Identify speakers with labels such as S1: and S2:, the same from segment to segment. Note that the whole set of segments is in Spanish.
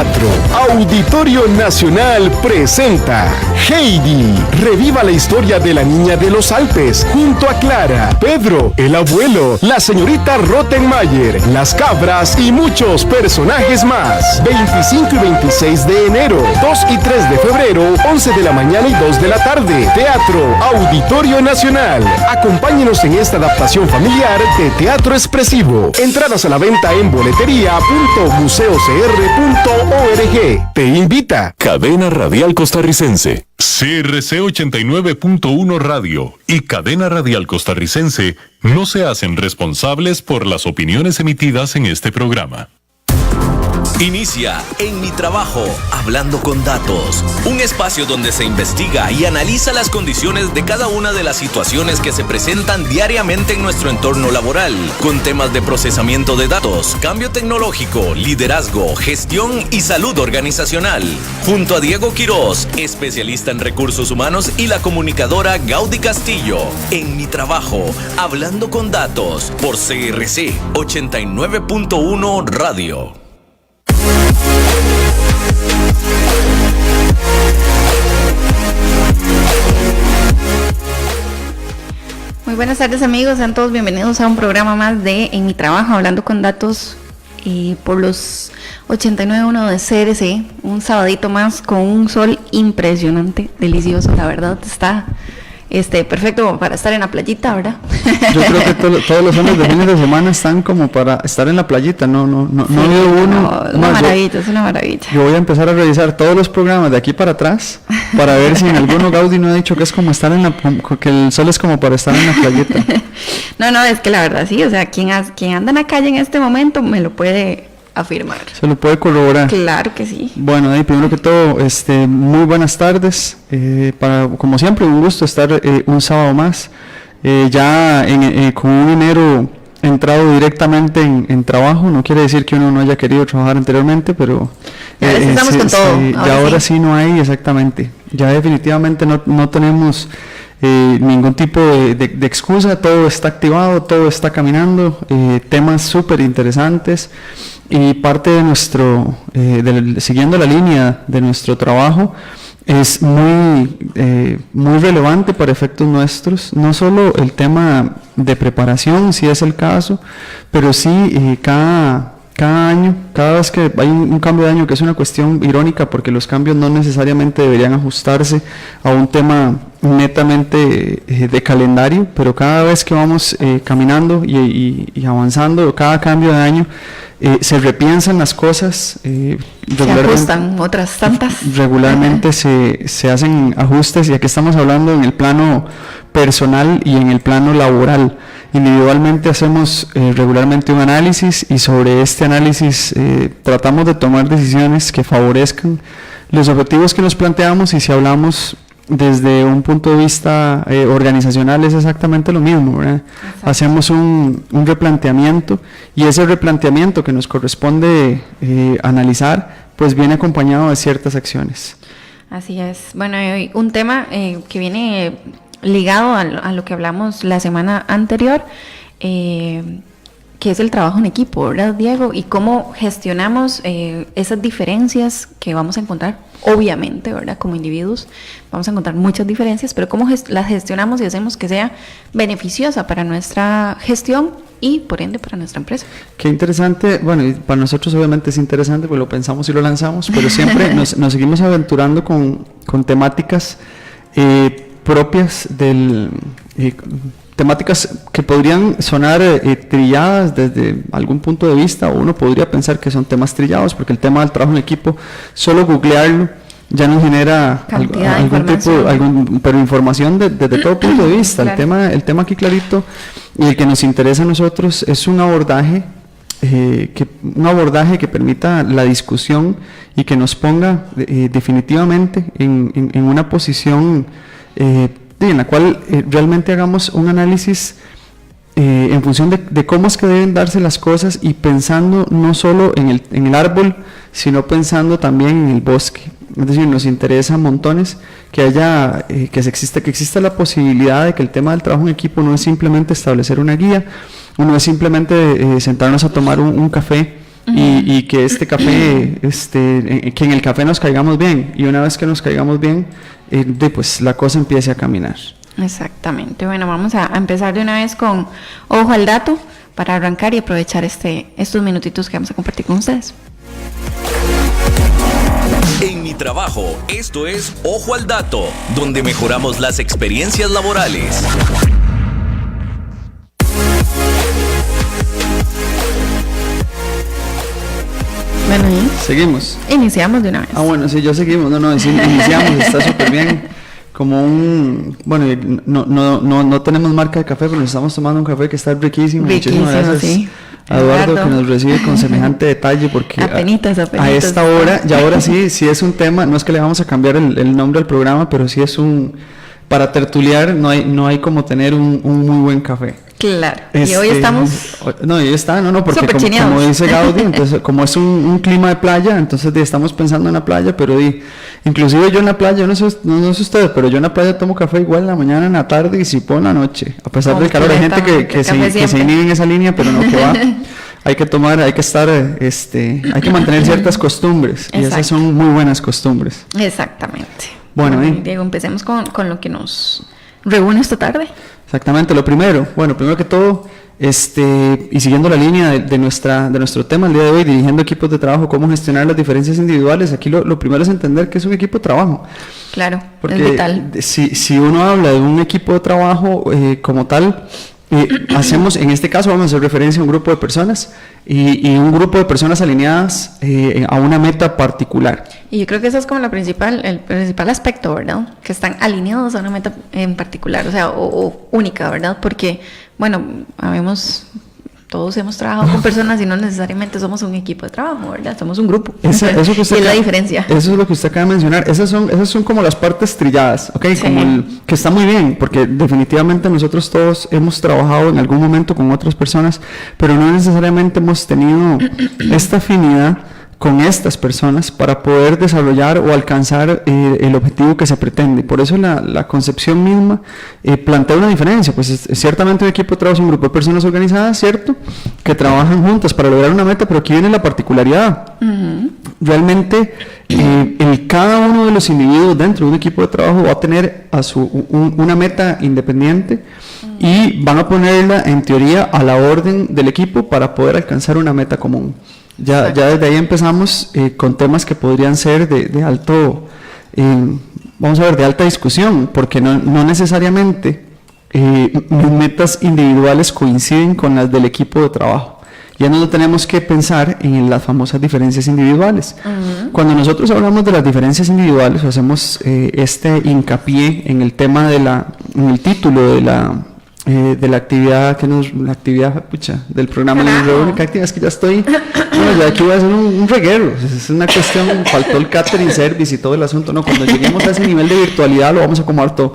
S1: Teatro Auditorio Nacional presenta Heidi. Reviva la historia de la niña de los Alpes junto a Clara, Pedro, el abuelo, la señorita Rottenmeier, las cabras y muchos personajes más. 25 y 26 de enero, 2 y 3 de febrero, 11 de la mañana y 2 de la tarde. Teatro Auditorio Nacional. Acompáñenos en esta adaptación familiar de teatro expresivo. Entradas a la venta en boletería.museocr.org. Te invita.
S2: Cadena Radial Costarricense.
S3: CRC 89.1 Radio y Cadena Radial Costarricense no se hacen responsables por las opiniones emitidas en este programa.
S4: Inicia En Mi Trabajo, Hablando con Datos, un espacio donde se investiga y analiza las condiciones de cada una de las situaciones que se presentan diariamente en nuestro entorno laboral, con temas de procesamiento de datos, cambio tecnológico, liderazgo, gestión y salud organizacional. Junto a Diego Quiroz, especialista en recursos humanos, y la comunicadora Gaudí Castillo. En Mi Trabajo, Hablando con Datos, por CRC 89.1 Radio.
S5: Muy buenas tardes, amigos, sean todos bienvenidos a un programa más de En Mi Trabajo, Hablando con Datos, por los 89.1 de CRC, un sabadito más con un sol impresionante, delicioso, la verdad está perfecto para estar en la playita, ¿verdad?
S6: Yo creo que todos los años de fines de semana están como para estar en la playita, no
S5: Sí,
S6: veo uno.
S5: Es una maravilla, es una maravilla.
S6: Yo voy a empezar a revisar todos los programas de aquí para atrás para ver si en alguno Gaudí no ha dicho que es como estar que el sol es como para estar en la playita.
S5: No, es que la verdad sí, o sea, quien anda en la calle en este momento me lo puede afirmar.
S6: Se lo puede corroborar.
S5: Claro que sí.
S6: Bueno, primero que todo, muy buenas tardes. Como siempre, un gusto estar un sábado más. Con un enero entrado directamente en trabajo, no quiere decir que uno no haya querido trabajar anteriormente, pero
S5: estamos con todo.
S6: Ahora sí no hay, exactamente. Ya definitivamente no tenemos ningún tipo de excusa, todo está activado, todo está caminando, temas súper interesantes, y parte de siguiendo la línea de nuestro trabajo, es muy relevante para efectos nuestros, no solo el tema de preparación, si es el caso, pero sí cada año, cada vez que hay un cambio de año, que es una cuestión irónica porque los cambios no necesariamente deberían ajustarse a un tema netamente de calendario, pero cada vez que vamos caminando y avanzando, cada cambio de año, se repiensan las cosas,
S5: se ajustan otras tantas.
S6: Regularmente se hacen ajustes, y aquí estamos hablando en el plano personal y en el plano laboral. Individualmente hacemos regularmente un análisis, y sobre este análisis tratamos de tomar decisiones que favorezcan los objetivos que nos planteamos, y si hablamos desde un punto de vista organizacional es exactamente lo mismo, ¿verdad? Hacemos un replanteamiento, y ese replanteamiento que nos corresponde analizar, pues viene acompañado de ciertas acciones.
S5: Así es. Bueno, un tema que viene ligado a lo que hablamos la semana anterior, que es el trabajo en equipo, ¿verdad, Diego? Y cómo gestionamos esas diferencias que vamos a encontrar, obviamente, ¿verdad? Como individuos vamos a encontrar muchas diferencias, pero cómo las gestionamos y hacemos que sea beneficiosa para nuestra gestión y, por ende, para nuestra empresa.
S6: Qué interesante. Bueno, y para nosotros obviamente es interesante porque lo pensamos y lo lanzamos, pero siempre nos seguimos aventurando con temáticas propias temáticas que podrían sonar trilladas desde algún punto de vista, o uno podría pensar que son temas trillados, porque el tema del trabajo en equipo, solo googlearlo ya nos genera pero información desde todo punto de vista. Claro. El tema aquí clarito, y el que nos interesa a nosotros, es un abordaje que permita la discusión y que nos ponga definitivamente en una posición en la cual realmente hagamos un análisis en función de cómo es que deben darse las cosas, y pensando no solo en el árbol, sino pensando también en el bosque. Es decir, nos interesa montones que exista la posibilidad de que el tema del trabajo en equipo no es simplemente establecer una guía, no es simplemente sentarnos a tomar un café y que este café, que en el café nos caigamos bien, y una vez que nos caigamos bien, pues la cosa empiece a caminar.
S5: Exactamente. Bueno, vamos a empezar de una vez con ojo al dato para arrancar y aprovechar estos minutitos que vamos a compartir con ustedes.
S4: En mi trabajo, esto es Ojo al Dato, donde mejoramos las experiencias laborales.
S5: Bueno, ¿y?
S6: Seguimos.
S5: Iniciamos de una vez.
S6: Bueno, sí, ya seguimos. No, sí, iniciamos, está súper bien. Como bueno, no tenemos marca de café, pero nos estamos tomando un café que está riquísimo.
S5: Riquísimo,
S6: muchísimas gracias,
S5: sí.
S6: a Eduardo, que nos recibe con semejante detalle, porque a esta hora, y ahora sí es un tema, no es que le vamos a cambiar el nombre al programa, pero sí es para tertuliar, no hay como tener un muy buen café.
S5: Claro, y hoy estamos...
S6: Porque como dice Gaudí, entonces, como es un clima de playa, entonces estamos pensando en la playa, pero inclusive yo en la playa, no sé ustedes, pero yo en la playa tomo café igual en la mañana, en la tarde y si puedo en la noche, a pesar del calor. Hay gente que se inhibe en esa línea, pero no, que va. Hay que tomar, hay que estar, hay que mantener ciertas costumbres. Exacto. Y esas son muy buenas costumbres.
S5: Exactamente.
S6: Bueno,
S5: Diego, empecemos con lo que nos reúne esta tarde.
S6: Exactamente, primero que todo, y siguiendo la línea de nuestro tema el día de hoy, dirigiendo equipos de trabajo, cómo gestionar las diferencias individuales, aquí lo primero es entender que es un equipo de trabajo.
S5: Claro,
S6: porque
S5: es vital.
S6: Si uno habla de un equipo de trabajo como tal, en este caso vamos a hacer referencia a un grupo de personas y un grupo de personas alineadas a una meta particular.
S5: Y yo creo que eso es como el principal aspecto, ¿verdad? Que están alineados a una meta en particular, o sea, o única, ¿verdad? Porque, bueno, todos hemos trabajado con personas y no necesariamente somos un equipo de trabajo, ¿verdad? Somos un grupo.
S6: Eso que
S5: y es la diferencia.
S6: Eso es lo que usted acaba de mencionar. Esas son como las partes trilladas, ¿ok? Sí. Que está muy bien, porque definitivamente nosotros todos hemos trabajado en algún momento con otras personas, pero no necesariamente hemos tenido esta afinidad con estas personas para poder desarrollar o alcanzar el objetivo que se pretende. Por eso la concepción misma plantea una diferencia. Pues ciertamente un equipo de trabajo es un grupo de personas organizadas, ¿cierto? Que trabajan juntas para lograr una meta, pero aquí viene la particularidad. Realmente cada uno de los individuos dentro de un equipo de trabajo va a tener una meta independiente y van a ponerla en teoría a la orden del equipo para poder alcanzar una meta común. Ya desde ahí empezamos con temas que podrían ser de alto, de alta discusión, porque no necesariamente mis metas individuales coinciden con las del equipo de trabajo. Ya no tenemos que pensar en las famosas diferencias individuales. Cuando nosotros hablamos de las diferencias individuales, o hacemos hincapié en el tema en el título de la actividad del programa de actividad, es que ya estoy, ya aquí voy a hacer un reguero, es una cuestión, faltó el catering service y todo el asunto, cuando lleguemos a ese nivel de virtualidad lo vamos a acomodar todo.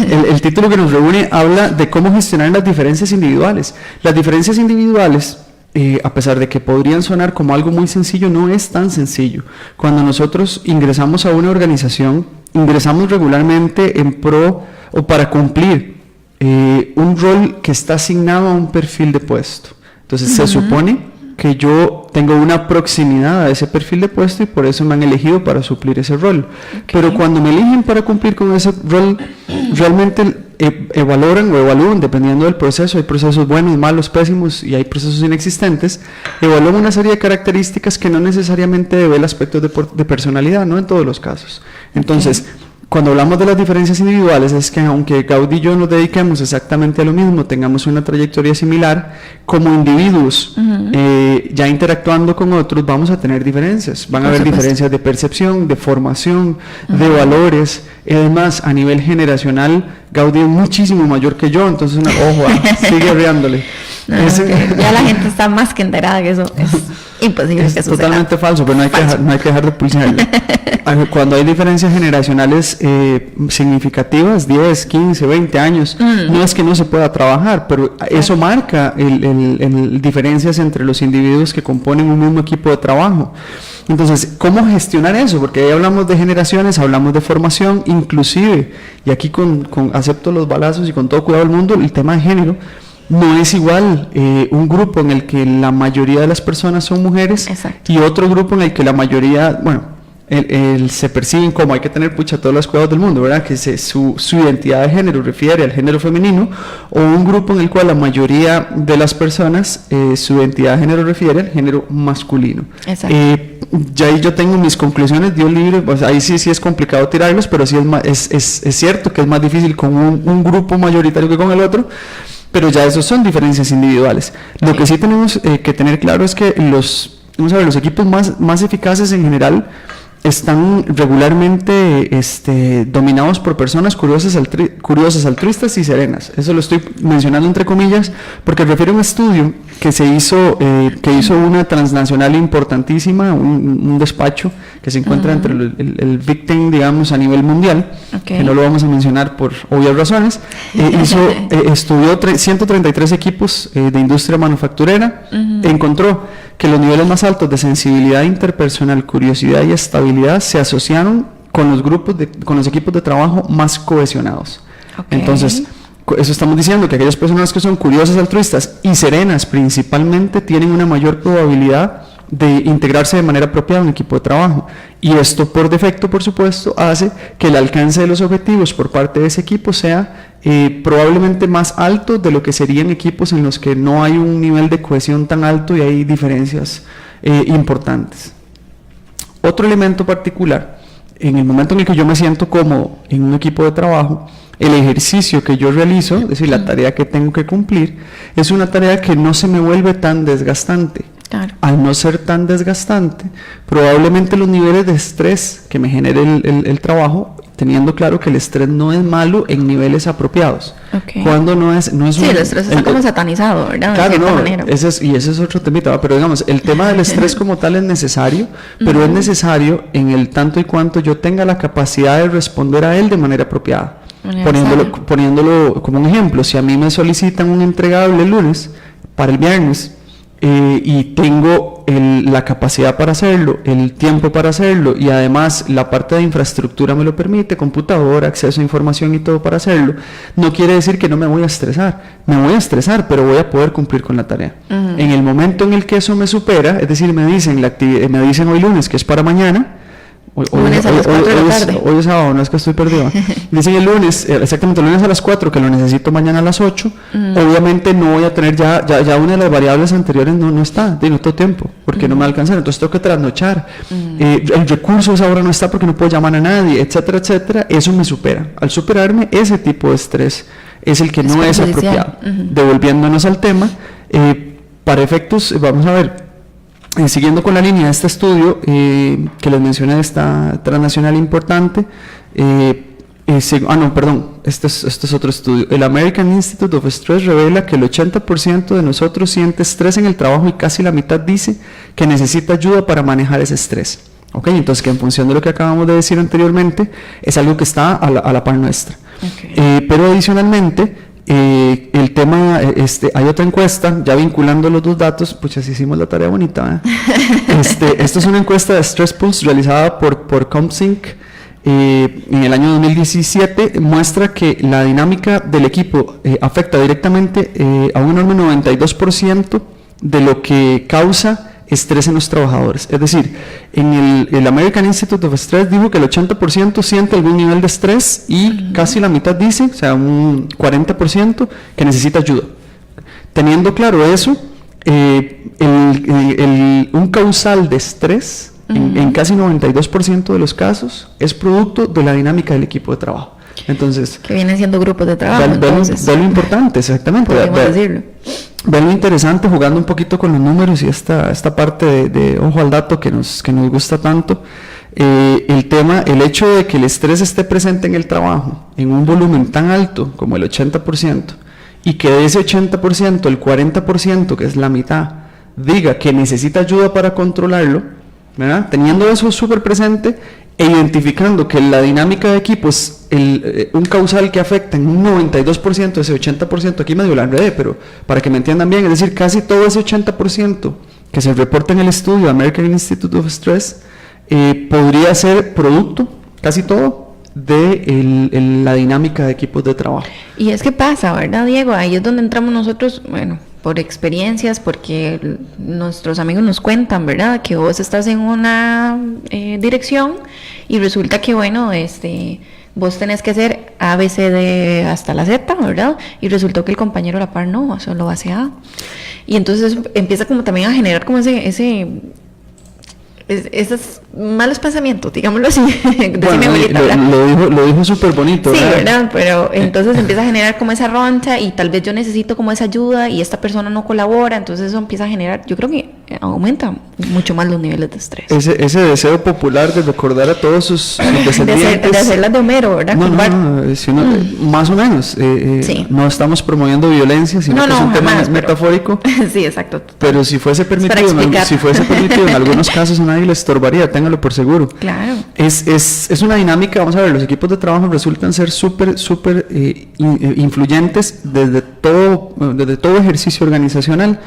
S6: El título que nos reúne habla de cómo gestionar las diferencias individuales. Las diferencias individuales, a pesar de que podrían sonar como algo muy sencillo, no es tan sencillo. Cuando nosotros ingresamos a una organización, ingresamos regularmente en pro o para cumplir un rol que está asignado a un perfil de puesto. Entonces se supone que yo tengo una proximidad a ese perfil de puesto y por eso me han elegido para suplir ese rol. Pero cuando me eligen para cumplir con ese rol, realmente evalúan, dependiendo del proceso. Hay procesos buenos, malos, pésimos y hay procesos inexistentes. Evalúan una serie de características que no necesariamente debe el aspecto de personalidad, no en todos los casos. Entonces, cuando hablamos de las diferencias individuales, es que aunque Gaudí y yo nos dediquemos exactamente a lo mismo, tengamos una trayectoria similar, como individuos, ya interactuando con otros, vamos a tener diferencias. Van a haber diferencias de percepción, de formación, de valores. Además, a nivel generacional, Gaudí es muchísimo mayor que yo, entonces, ojo, sigue riándole.
S5: Ya la gente está más que enterada que eso es imposible que suceda.
S6: Totalmente falso, pero no hay que dejar de pulsarlo. Cuando hay diferencias generacionales significativas, 10, 15, 20 años, no es que no se pueda trabajar, pero eso marca diferencias entre los individuos que componen un mismo equipo de trabajo. Entonces, ¿cómo gestionar eso? Porque ahí hablamos de generaciones, hablamos de formación, inclusive, y aquí acepto los balazos y con todo cuidado del mundo, el tema de género. no es igual un grupo en el que la mayoría de las personas son mujeres.
S5: Exacto.
S6: Y otro grupo en el que la mayoría, bueno, se perciben como hay que tener todos los cuidados del mundo, ¿verdad? Que su identidad de género refiere al género femenino, o un grupo en el cual la mayoría de las personas su identidad de género refiere al género masculino.
S5: Exacto.
S6: Ya ahí yo tengo mis conclusiones de un libro, pues ahí sí es complicado tirarlos, pero sí es cierto que es más difícil con un grupo mayoritario que con el otro, pero ya esos son diferencias individuales. Lo que sí tenemos que tener claro es que los equipos más eficaces en general están regularmente dominados por personas curiosas, altruistas y serenas. Eso lo estoy mencionando entre comillas porque refiere a un estudio que se hizo, que hizo una transnacional importantísima, un despacho que se encuentra entre el Big Ten, digamos, a nivel mundial, que no lo vamos a mencionar por obvias razones. Estudió 133 equipos de industria manufacturera e encontró que los niveles más altos de sensibilidad interpersonal, curiosidad y estabilidad se asociaron con los equipos de trabajo más cohesionados. Entonces, eso estamos diciendo que aquellas personas que son curiosas, altruistas y serenas principalmente tienen una mayor probabilidad de integrarse de manera apropiada a un equipo de trabajo, y esto por defecto, por supuesto, hace que el alcance de los objetivos por parte de ese equipo sea probablemente más alto de lo que serían equipos en los que no hay un nivel de cohesión tan alto y hay diferencias importantes. Otro elemento particular, en el momento en el que yo me siento cómodo en un equipo de trabajo, el ejercicio que yo realizo, es decir, la tarea que tengo que cumplir, es una tarea que no se me vuelve tan desgastante. Claro. Al no ser tan desgastante, probablemente los niveles de estrés que me genere el trabajo, teniendo claro que el estrés no es malo en niveles apropiados. Cuando no es sí,
S5: el estrés está como satanizado, ¿verdad?
S6: Claro, no, ese es otro temita, pero digamos, el tema del estrés como tal es necesario, pero es necesario en el tanto y cuanto yo tenga la capacidad de responder a él de manera apropiada. Poniéndolo como un ejemplo, si a mí me solicitan un entregable el lunes para el viernes, y tengo la capacidad para hacerlo, el tiempo para hacerlo, y además la parte de infraestructura me lo permite, computadora, acceso a información y todo para hacerlo, no quiere decir que no me voy a estresar. Me voy a estresar, pero voy a poder cumplir con la tarea. En el momento en el que eso me supera, es decir, me dicen hoy lunes que es para mañana, hoy es sábado, no es que estoy perdido. Dicen el lunes, exactamente el lunes a las 4, que lo necesito mañana a las 8. Obviamente no voy a tener ya una de las variables anteriores no está, no tengo tiempo, porque no me alcanzan, entonces tengo que trasnochar. El recurso a esa hora no está porque no puedo llamar a nadie, etcétera, etcétera. Eso me supera. Al superarme, ese tipo de estrés es el que no es apropiado. Devolviéndonos al tema, para efectos, vamos a ver, siguiendo con la línea de este estudio que les mencioné, esta transnacional importante, este es otro estudio. El American Institute of Stress revela que el 80% de nosotros siente estrés en el trabajo y casi la mitad dice que necesita ayuda para manejar ese estrés. Entonces, que en función de lo que acabamos de decir anteriormente, es algo que está a la par nuestra. Pero adicionalmente, el tema, hay otra encuesta, ya vinculando los dos datos, pues así hicimos la tarea bonita, esto es una encuesta de Stress Pulse realizada por CompSync en el año 2017, muestra que la dinámica del equipo afecta directamente a un enorme 92% de lo que causa estrés en los trabajadores. Es decir, en el American Institute of Stress dijo que el 80% siente algún nivel de estrés y casi la mitad dice, o sea, un 40% que necesita ayuda. Teniendo claro eso, un causal de estrés en casi 92% de los casos es producto de la dinámica del equipo de trabajo. Entonces,
S5: que vienen siendo grupos de trabajo.
S6: Ve lo importante, exactamente. Ve lo interesante, jugando un poquito con los números y esta parte de ojo al dato que nos gusta tanto. El hecho de que el estrés esté presente en el trabajo en un volumen tan alto como el 80%, y que de ese 80%, el 40%, que es la mitad, diga que necesita ayuda para controlarlo, ¿verdad? Teniendo eso súper presente e identificando que la dinámica de equipo es un causal que afecta en un 92% de ese 80%, aquí medio la enredé, pero para que me entiendan bien, es decir, casi todo ese 80% que se reporta en el estudio American Institute of Stress podría ser producto, casi todo, de la dinámica de equipos de trabajo.
S5: Y es que pasa, ¿verdad, Diego? Ahí es donde entramos nosotros, bueno, por experiencias, porque nuestros amigos nos cuentan, ¿verdad? Que vos estás en una dirección y resulta que, bueno, vos tenés que hacer A, B, C, D hasta la Z, ¿verdad? Y resultó que el compañero a la par no, solo hace A. Y entonces empieza como también a generar como esos malos pensamientos, digámoslo así.
S6: Bueno, lo dijo súper bonito.
S5: Sí, ¿verdad? Pero entonces empieza a generar como esa roncha y tal vez yo necesito como esa ayuda y esta persona no colabora, entonces eso empieza a generar, yo creo que aumenta mucho más los niveles de estrés.
S6: Ese deseo popular de recordar a todos sus descendientes.
S5: de hacerlas de Homero, ¿verdad?
S6: Más o menos. Sí. No estamos promoviendo violencia, sino que es un tema metafórico.
S5: Sí, exacto.
S6: Pero si fuese permitido en algunos casos a nadie le estorbaría, téngalo por seguro.
S5: Claro.
S6: Es una dinámica, vamos a ver, los equipos de trabajo resultan ser súper influyentes desde todo ejercicio organizacional.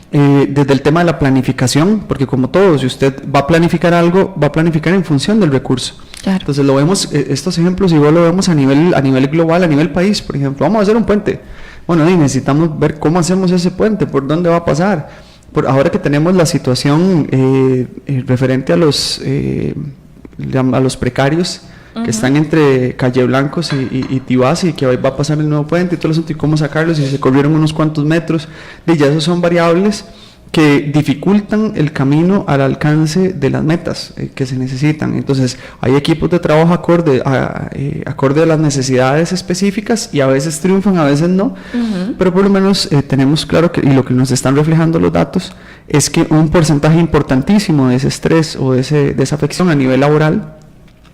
S6: Desde el tema de la planificación, porque como todo, si usted va a planificar algo, va a planificar en función del recurso. Claro. Entonces lo vemos, estos ejemplos igual lo vemos a nivel global, a nivel país, por ejemplo, vamos a hacer un puente. Bueno, necesitamos ver cómo hacemos ese puente, por dónde va a pasar. Ahora que tenemos la situación referente a los precarios, que están entre Calle Blancos y Tibás, y que hoy va a pasar el nuevo puente y todo el asunto, y cómo sacarlos, y se corrieron unos cuantos metros, y ya esos son variables que dificultan el camino al alcance de las metas que se necesitan. Entonces hay equipos de trabajo acorde a las necesidades específicas, y a veces triunfan, a veces no, pero por lo menos tenemos claro que, y lo que nos están reflejando los datos, es que un porcentaje importantísimo de ese estrés o de esa afección a nivel laboral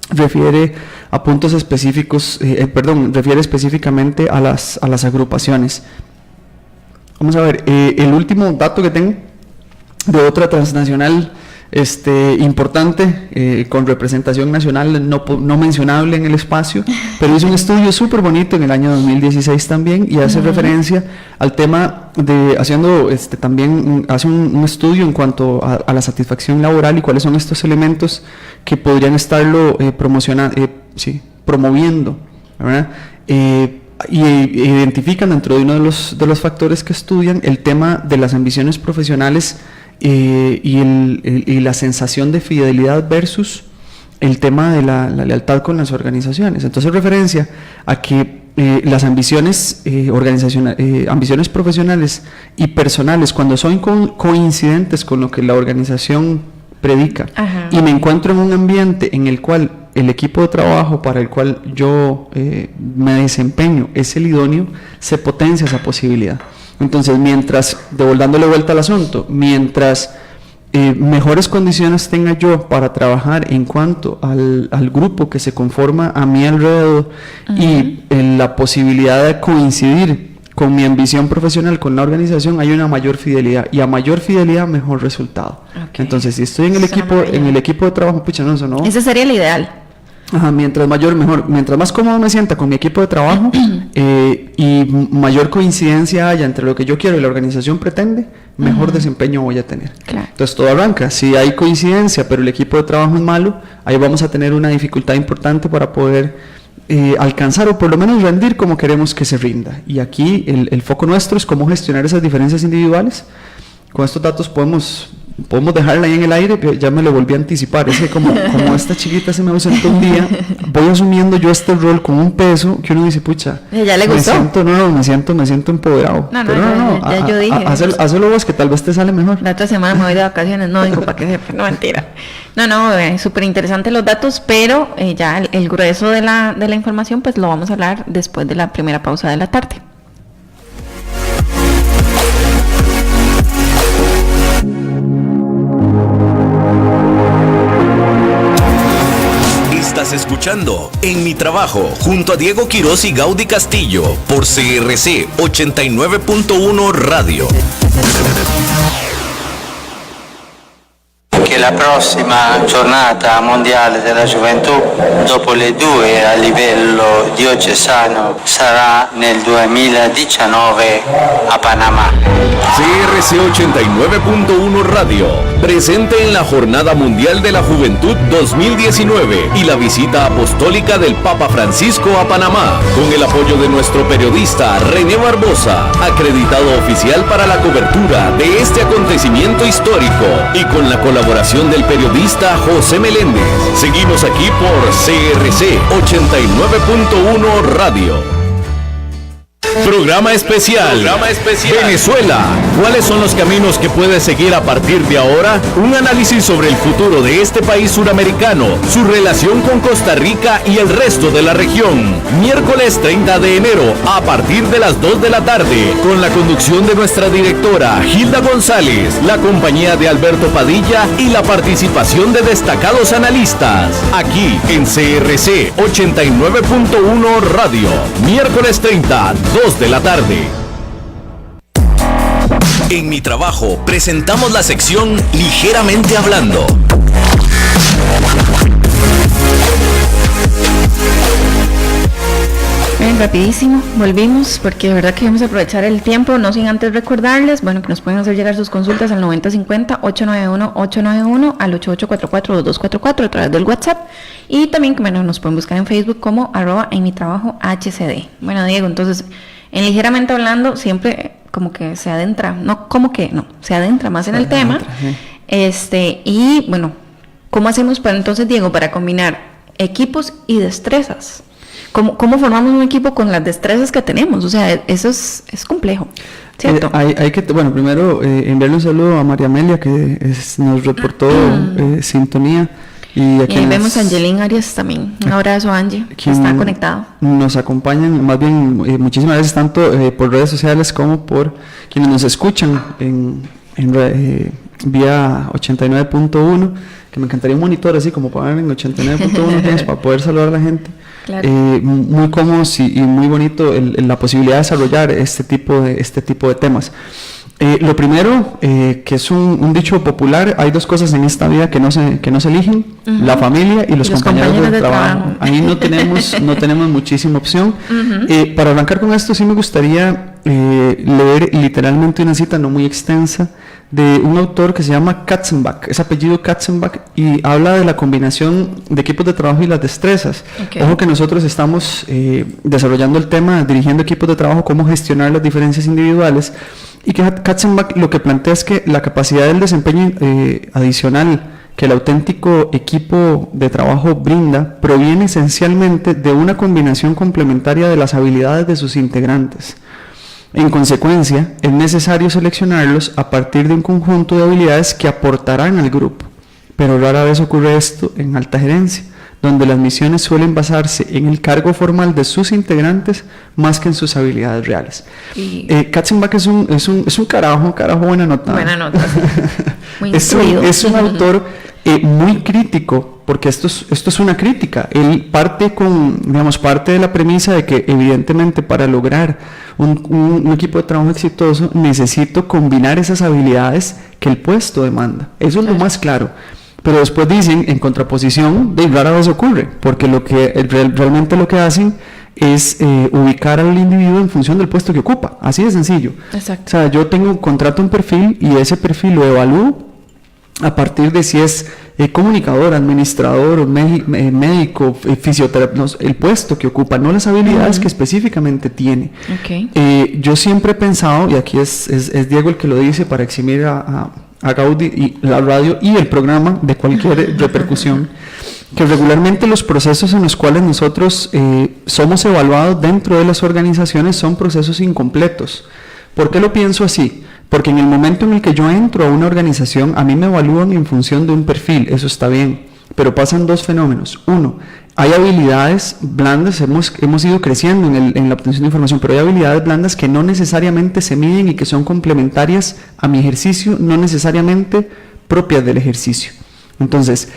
S6: refiere a puntos específicos, refiere específicamente a las agrupaciones. Vamos a ver, el último dato que tengo de otra transnacional importante, con representación nacional no mencionable en el espacio, pero hizo un estudio súper bonito en el año 2016 también, y hace referencia al tema de también hace un estudio en cuanto a la satisfacción laboral y cuáles son estos elementos que podrían estarlo promoviendo, ¿verdad? Y identifican dentro de uno de los factores que estudian el tema de las ambiciones profesionales y la sensación de fidelidad versus el tema de la lealtad con las organizaciones. Entonces, referencia a que las ambiciones ambiciones profesionales y personales, cuando son coincidentes con lo que la organización predica, y me encuentro en un ambiente en el cual el equipo de trabajo para el cual yo me desempeño es el idóneo, se potencia esa posibilidad. Entonces, dándole vuelta al asunto, mientras mejores condiciones tenga yo para trabajar en cuanto al grupo que se conforma a mi alrededor, y la posibilidad de coincidir con mi ambición profesional con la organización, hay una mayor fidelidad, y a mayor fidelidad mejor resultado. Entonces, si estoy en el equipo de trabajo, eso no.
S5: Ese sería el ideal.
S6: Mientras mayor, mejor. Mientras más cómodo me sienta con mi equipo de trabajo y mayor coincidencia haya entre lo que yo quiero y la organización pretende, mejor desempeño voy a tener.
S5: Claro.
S6: Entonces todo arranca. Si hay coincidencia, pero el equipo de trabajo es malo, ahí vamos a tener una dificultad importante para poder alcanzar o por lo menos rendir como queremos que se rinda. Y aquí el foco nuestro es cómo gestionar esas diferencias individuales. Con estos datos podemos dejarla ahí en el aire, pero ya me lo volví a anticipar. Es que como esta chiquita se me ausentó un día, voy asumiendo yo este rol con un peso que uno dice, pucha,
S5: ¿ya le gustó?
S6: Me siento empoderado.
S5: Ya yo dije.
S6: Hazlo vos, que tal vez te sale mejor.
S5: La otra semana me voy de vacaciones, no vengo para que sepa, no, mentira. Súper interesante los datos, pero ya el grueso de la información pues lo vamos a hablar después de la primera pausa de la tarde.
S4: Estás escuchando En Mi Trabajo junto a Diego Quiroz y Gaudí Castillo por CRC 89.1 Radio.
S7: che la prossima giornata mondiale della gioventù, dopo le 2 a livello diocesano, sarà nel 2019 a Panamá.
S4: CRC 89.1 Radio, presente en la Jornada Mundial de la Juventud 2019 y la visita apostólica del Papa Francisco a Panamá, con el apoyo de nuestro periodista René Barbosa, acreditado oficial para la cobertura de este acontecimiento histórico, y con la colaboración del periodista José Meléndez. Seguimos aquí por CRC 89.1 Radio. Programa especial. Venezuela. ¿Cuáles son los caminos que puedes seguir a partir de ahora? Un análisis sobre el futuro de este país suramericano, su relación con Costa Rica y el resto de la región. Miércoles 30 de enero, a partir de las 2 de la tarde, con la conducción de nuestra directora Hilda González, la compañía de Alberto Padilla y la participación de destacados analistas. Aquí en CRC 89.1 Radio. Miércoles 30, 2 de la tarde. En mi trabajo presentamos la sección Ligeramente Hablando.
S5: Bien, rapidísimo, volvimos porque de verdad que vamos a aprovechar el tiempo, no sin antes recordarles, bueno, que nos pueden hacer llegar sus consultas al 9050-891-891, al 8844-2244 a través del WhatsApp, y también, bueno, nos pueden buscar en Facebook como @enmitrabajohcd. Bueno, Diego, entonces, en Ligeramente Hablando, siempre como que se adentra, se adentra más en el tema, y bueno, ¿cómo hacemos para entonces, Diego, para combinar equipos y destrezas? ¿Cómo formamos un equipo con las destrezas que tenemos? O sea, eso es complejo, ¿cierto?
S6: Bueno, primero enviarle un saludo a María Amelia, que nos reportó sintonía. Y
S5: ahí vemos a Angelín Arias también. Un abrazo a Angie, que está conectado.
S6: Nos acompañan, más bien, muchísimas veces, tanto por redes sociales como por quienes nos escuchan vía 89.1, que me encantaría un monitor así como para ver en 89.1 para poder saludar a la gente. Claro. Muy cómodo y muy bonito la posibilidad de desarrollar este tipo de temas. Lo primero, que es un dicho popular: hay dos cosas en esta vida que no se eligen, la familia y los compañeros de trabajo. Ahí no tenemos muchísima opción. Para arrancar con esto, sí me gustaría leer literalmente una cita no muy extensa de un autor que se llama Katzenbach, es apellido Katzenbach, y habla de la combinación de equipos de trabajo y las destrezas. Okay. Ojo que nosotros estamos desarrollando el tema, dirigiendo equipos de trabajo, cómo gestionar las diferencias individuales, y que Katzenbach lo que plantea es que la capacidad del desempeño adicional que el auténtico equipo de trabajo brinda proviene esencialmente de una combinación complementaria de las habilidades de sus integrantes. En consecuencia, es necesario seleccionarlos a partir de un conjunto de habilidades que aportarán al grupo, pero rara vez ocurre esto en alta gerencia, donde las misiones suelen basarse en el cargo formal de sus integrantes más que en sus habilidades reales. Katzenbach es un carajo buena nota. Buena nota. Muy es un autor muy crítico, porque esto es una crítica. Él parte de la premisa de que evidentemente para lograr un equipo de trabajo exitoso necesito combinar esas habilidades que el puesto demanda. Eso es lo más claro. Pero después dicen, en contraposición, de rara vez ocurre, porque realmente lo que hacen es ubicar al individuo en función del puesto que ocupa, así de sencillo. Exacto. O sea, yo contrato un perfil y ese perfil lo evalúo a partir de si es comunicador, administrador, médico, fisioterapeuta, el puesto que ocupa, no las habilidades que específicamente tiene. Okay. Yo siempre he pensado, y aquí es Diego el que lo dice para eximir a Gaudí y la radio y el programa de cualquier repercusión, que regularmente los procesos en los cuales nosotros somos evaluados dentro de las organizaciones son procesos incompletos. ¿Por qué lo pienso así? Porque en el momento en el que yo entro a una organización, a mí me evalúan en función de un perfil, eso está bien, pero pasan dos fenómenos. Uno, hay habilidades blandas, hemos ido creciendo en la obtención de información, pero hay habilidades blandas que no necesariamente se miden y que son complementarias a mi ejercicio, no necesariamente propias del ejercicio. Entonces,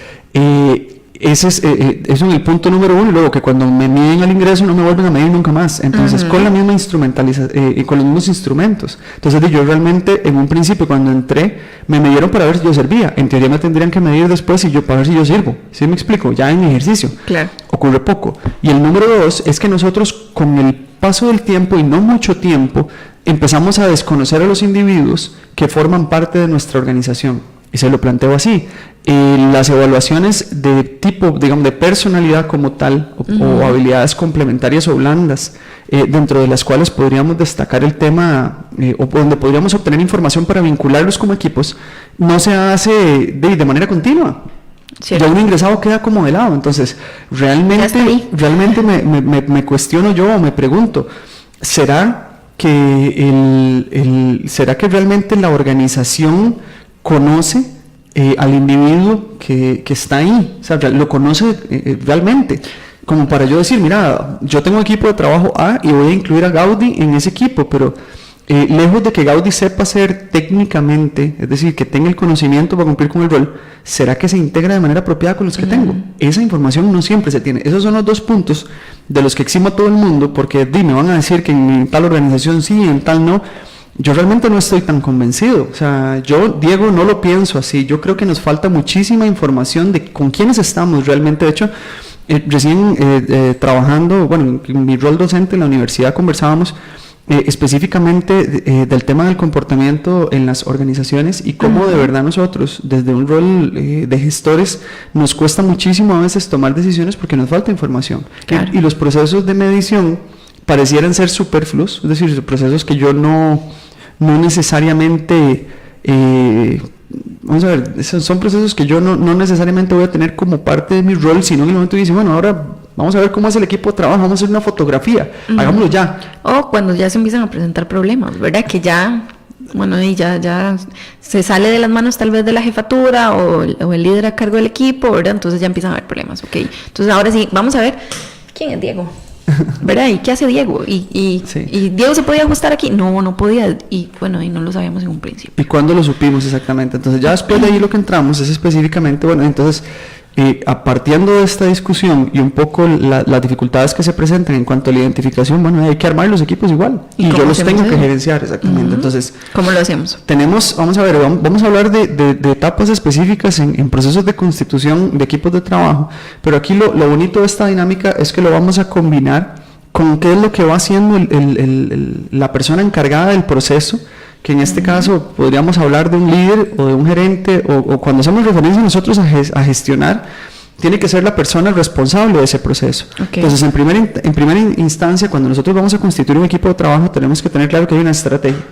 S6: ese es eso en el punto número 1, y luego que cuando me miden al ingreso no me vuelven a medir nunca más, entonces con la misma instrumentalización y con los mismos instrumentos. Entonces yo realmente en un principio cuando entré me midieron para ver si yo servía, en teoría me tendrían que medir después para ver si yo sirvo, ¿sí me explico? Ya en ejercicio,
S5: claro,
S6: ocurre poco. Y el número 2 es que nosotros con el paso del tiempo y no mucho tiempo empezamos a desconocer a los individuos que forman parte de nuestra organización. Y se lo planteo así, las evaluaciones de tipo, digamos, de personalidad como tal, o habilidades complementarias o blandas, dentro de las cuales podríamos destacar el tema, o donde podríamos obtener información para vincularlos como equipos, no se hace de manera continua. Ya un ingresado queda como de lado, entonces realmente me cuestiono yo o me pregunto, ¿será que realmente la organización conoce al individuo que está ahí? O sea, lo conoce realmente, como para yo decir, mira, yo tengo equipo de trabajo A y voy a incluir a Gaudí en ese equipo, pero lejos de que Gaudí sepa hacer técnicamente, es decir, que tenga el conocimiento para cumplir con el rol, ¿será que se integra de manera apropiada con los que tengo? Esa información no siempre se tiene. Esos son los 2 puntos de los que eximo a todo el mundo, porque me van a decir que en tal organización sí, en tal no. Yo realmente no estoy tan convencido. O sea, yo, Diego, no lo pienso así. Yo creo que nos falta muchísima información de con quiénes estamos realmente. De hecho, recién trabajando, bueno, en mi rol docente en la universidad conversábamos específicamente del tema del comportamiento en las organizaciones y cómo de verdad nosotros, desde un rol de gestores, nos cuesta muchísimo a veces tomar decisiones porque nos falta información. Claro. Y los procesos de medición parecieran ser superfluos, es decir, procesos que yo no necesariamente... vamos a ver, son procesos que yo no necesariamente voy a tener como parte de mi rol, sino en el momento que dice, bueno, ahora vamos a ver cómo es el equipo de trabajo, vamos a hacer una fotografía, hagámoslo ya.
S5: O cuando ya se empiezan a presentar problemas, ¿verdad? Que ya, bueno, y ya se sale de las manos tal vez de la jefatura o el líder a cargo del equipo, ¿verdad? Entonces ya empiezan a haber problemas, ¿ok? Entonces ahora sí, vamos a ver, ¿quién es Diego? ¿Verdad? ¿Y qué hace Diego? ¿Y Diego se podía ajustar aquí? No podía, y bueno, y no lo sabíamos en un principio.
S6: ¿Y cuándo lo supimos exactamente? Entonces ya después de ahí lo que entramos es específicamente, bueno, entonces partiendo de esta discusión y un poco las dificultades que se presentan en cuanto a la identificación, bueno, hay que armar los equipos igual, y yo los tengo que gerenciar, exactamente. Entonces,
S5: ¿cómo lo hacemos?
S6: Vamos a hablar de etapas específicas en procesos de constitución de equipos de trabajo, pero aquí lo bonito de esta dinámica es que lo vamos a combinar con qué es lo que va haciendo la persona encargada del proceso, que en este caso podríamos hablar de un líder o de un gerente, o cuando hacemos referencia nosotros a gestionar, tiene que ser la persona responsable de ese proceso. Okay. Entonces, en primera instancia, cuando nosotros vamos a constituir un equipo de trabajo, tenemos que tener claro que hay una estrategia.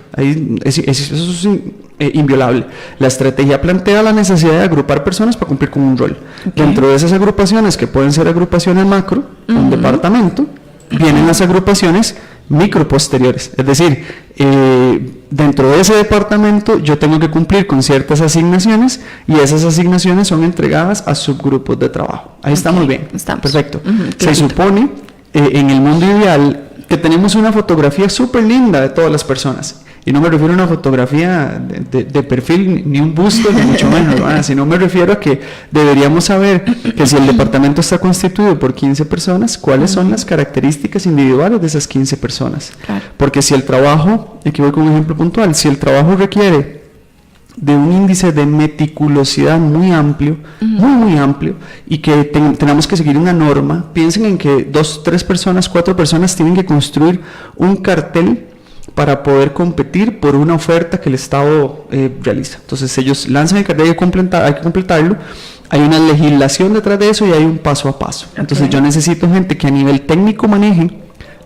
S6: Eso es inviolable. La estrategia plantea la necesidad de agrupar personas para cumplir con un rol. Okay. Dentro de esas agrupaciones, que pueden ser agrupaciones macro, un departamento, vienen las agrupaciones micro posteriores, es decir, dentro de ese departamento yo tengo que cumplir con ciertas asignaciones y esas asignaciones son entregadas a subgrupos de trabajo. Ahí estamos bien, perfecto. Se supone en el mundo ideal que tenemos una fotografía súper linda de todas las personas. Y no me refiero a una fotografía de perfil, ni un busto, ni mucho menos, ¿verdad? Sino me refiero a que deberíamos saber que si el departamento está constituido por 15 personas, ¿cuáles son las características individuales de esas 15 personas? Claro. Porque si el trabajo, aquí voy con un ejemplo puntual, si el trabajo requiere de un índice de meticulosidad muy amplio, muy amplio, y que tenemos que seguir una norma, piensen en que 2, 3 personas, 4 personas tienen que construir un cartel para poder competir por una oferta que el Estado realiza. Entonces ellos lanzan el cartel, hay que completarlo, hay una legislación detrás de eso y hay un paso a paso. Okay. Entonces yo necesito gente que a nivel técnico maneje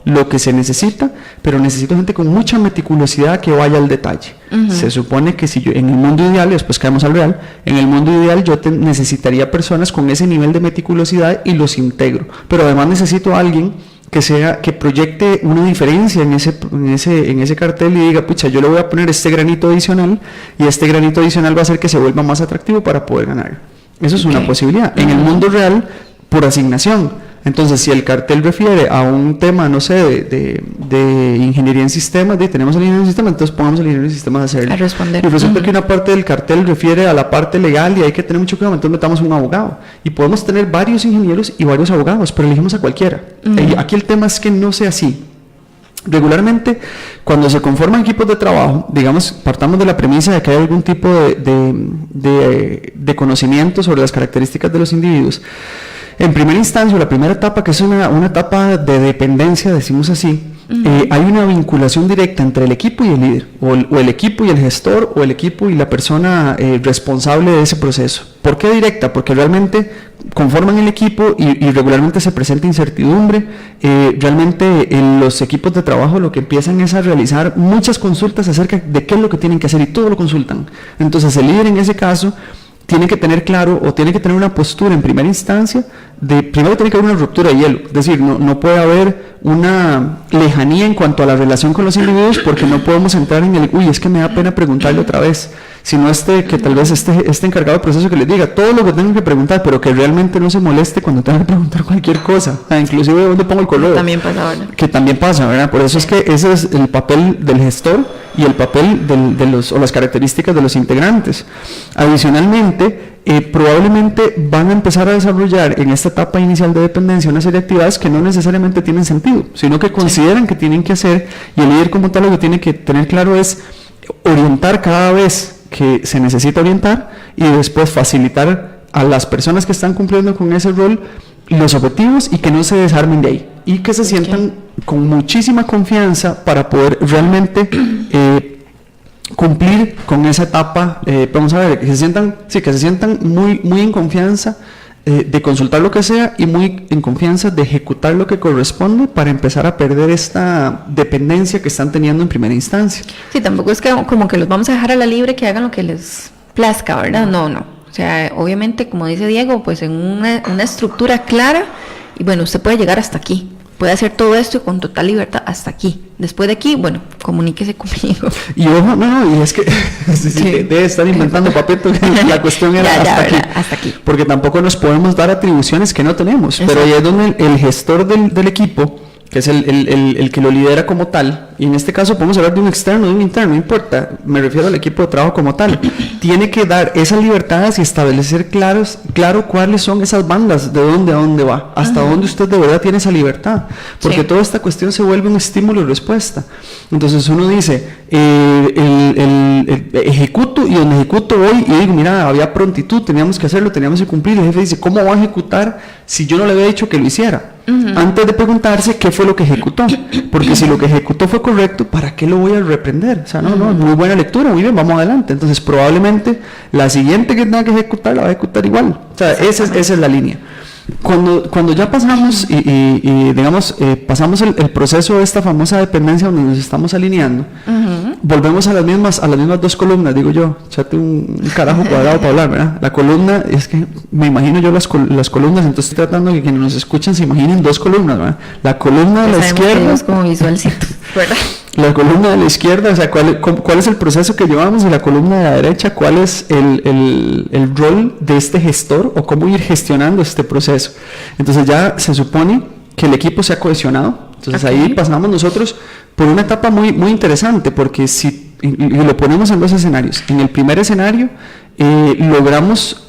S6: lo que se necesita, pero necesito gente con mucha meticulosidad que vaya al detalle. Se supone que si yo, en el mundo ideal, y después caemos al real, en el mundo ideal yo necesitaría personas con ese nivel de meticulosidad y los integro, pero además necesito a alguien que proyecte una diferencia en ese cartel y diga, pucha, yo le voy a poner este granito adicional y este granito adicional va a hacer que se vuelva más atractivo para poder ganar. Eso es una posibilidad. En el mundo real, por asignación, Entonces, si el cartel refiere a un tema, no sé, de ingeniería en sistemas, tenemos el ingeniero en sistemas, entonces pongamos el ingeniero en sistemas a hacerlo.
S5: A responder.
S6: Y resulta que una parte del cartel refiere a la parte legal y hay que tener mucho cuidado, entonces metamos un abogado. Y podemos tener varios ingenieros y varios abogados, pero elegimos a cualquiera. Aquí el tema es que no sea así. Regularmente, cuando se conforman equipos de trabajo, digamos, partamos de la premisa de que hay algún tipo de conocimiento sobre las características de los individuos. En primera instancia, la primera etapa, que es una etapa de dependencia, decimos así, hay una vinculación directa entre el equipo y el líder, o el equipo y el gestor, o el equipo y la persona responsable de ese proceso. ¿Por qué directa? Porque realmente conforman el equipo y regularmente se presenta incertidumbre. Realmente los equipos de trabajo lo que empiezan es a realizar muchas consultas acerca de qué es lo que tienen que hacer y todo lo consultan. Entonces el líder en ese caso tiene que tener claro o tiene que tener una postura en primera instancia primero tiene que haber una ruptura de hielo, es decir, no puede haber una lejanía en cuanto a la relación con los individuos porque no podemos entrar en es que me da pena preguntarle otra vez, sino que tal vez este encargado del proceso que les diga todo lo que tengo que preguntar, pero que realmente no se moleste cuando tenga que preguntar cualquier cosa, inclusive dónde pongo el correo.
S5: También pasa, ¿verdad?
S6: Que también pasa, ¿verdad? Por eso es que ese es el papel del gestor y el papel o las características de los integrantes. Adicionalmente, probablemente van a empezar a desarrollar en esta etapa inicial de dependencia una serie de actividades que no necesariamente tienen sentido, sino que consideran que tienen que hacer, y el líder como tal lo que tiene que tener claro es orientar cada vez que se necesita orientar y después facilitar a las personas que están cumpliendo con ese rol los objetivos y que no se desarmen de ahí y que se sientan con muchísima confianza para poder realmente cumplir con esa etapa. Vamos a ver, que se sientan muy en confianza de consultar lo que sea y muy en confianza de ejecutar lo que corresponde para empezar a perder esta dependencia que están teniendo en primera instancia.
S5: Sí, tampoco es que como que los vamos a dejar a la libre que hagan lo que les plazca, ¿verdad? No. O sea, obviamente, como dice Diego, pues en una estructura clara, y bueno, usted puede llegar hasta aquí, puede hacer todo esto con total libertad hasta aquí. Después de aquí, bueno, comuníquese conmigo.
S6: Y ojo, y es que debe estar inventando papito, la cuestión era hasta aquí. Porque tampoco nos podemos dar atribuciones que no tenemos. Exacto. Pero ahí es donde el gestor del equipo, que es el que lo lidera como tal, y en este caso podemos hablar de un externo, de un interno, no importa, me refiero al equipo de trabajo como tal, tiene que dar esas libertades y establecer claro cuáles son esas bandas, de dónde a dónde va, hasta dónde usted de verdad tiene esa libertad, porque toda esta cuestión se vuelve un estímulo y respuesta. Entonces uno dice, ejecuto, y donde ejecuto voy y digo, mira, había prontitud, teníamos que hacerlo, teníamos que cumplir, y el jefe dice, ¿cómo va a ejecutar si yo no le había dicho que lo hiciera? Antes de preguntarse qué fue lo que ejecutó, porque si lo que ejecutó fue correcto, ¿para qué lo voy a reprender? O sea, no, muy buena lectura, muy bien, vamos adelante. Entonces probablemente la siguiente que tenga que ejecutar la va a ejecutar igual. O sea, esa es la línea. Cuando ya pasamos y digamos, pasamos el proceso de esta famosa dependencia donde nos estamos alineando, volvemos a las mismas dos columnas, digo yo, echate un carajo cuadrado para hablar, ¿verdad? La columna, es que me imagino yo las columnas, entonces estoy tratando de que quienes nos escuchan se imaginen dos columnas, ¿verdad? La columna de la izquierda,
S5: como visualcito, ¿verdad?
S6: La columna de la izquierda, o sea, ¿cuál es el proceso que llevamos? Y la columna de la derecha, ¿cuál es el rol de este gestor o cómo ir gestionando este proceso? Entonces ya se supone que el equipo se ha cohesionado. Entonces ahí pasamos nosotros por una etapa muy interesante, porque si lo ponemos en dos escenarios. En el primer escenario logramos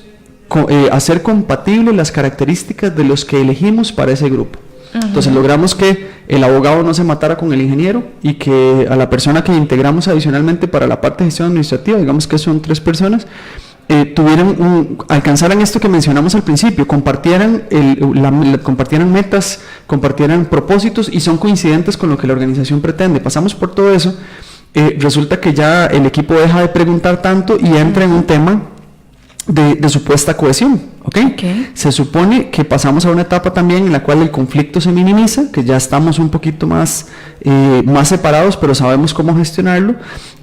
S6: hacer compatibles las características de los que elegimos para ese grupo. Entonces logramos que el abogado no se matara con el ingeniero y que a la persona que integramos adicionalmente para la parte de gestión administrativa, digamos que son 3 personas, alcanzaran esto que mencionamos al principio, compartieran metas, compartieran propósitos y son coincidentes con lo que la organización pretende. Pasamos por todo eso, resulta que ya el equipo deja de preguntar tanto y entra en un tema de supuesta cohesión, ¿okay? Se supone que pasamos a una etapa también en la cual el conflicto se minimiza, que ya estamos un poquito más separados, pero sabemos cómo gestionarlo,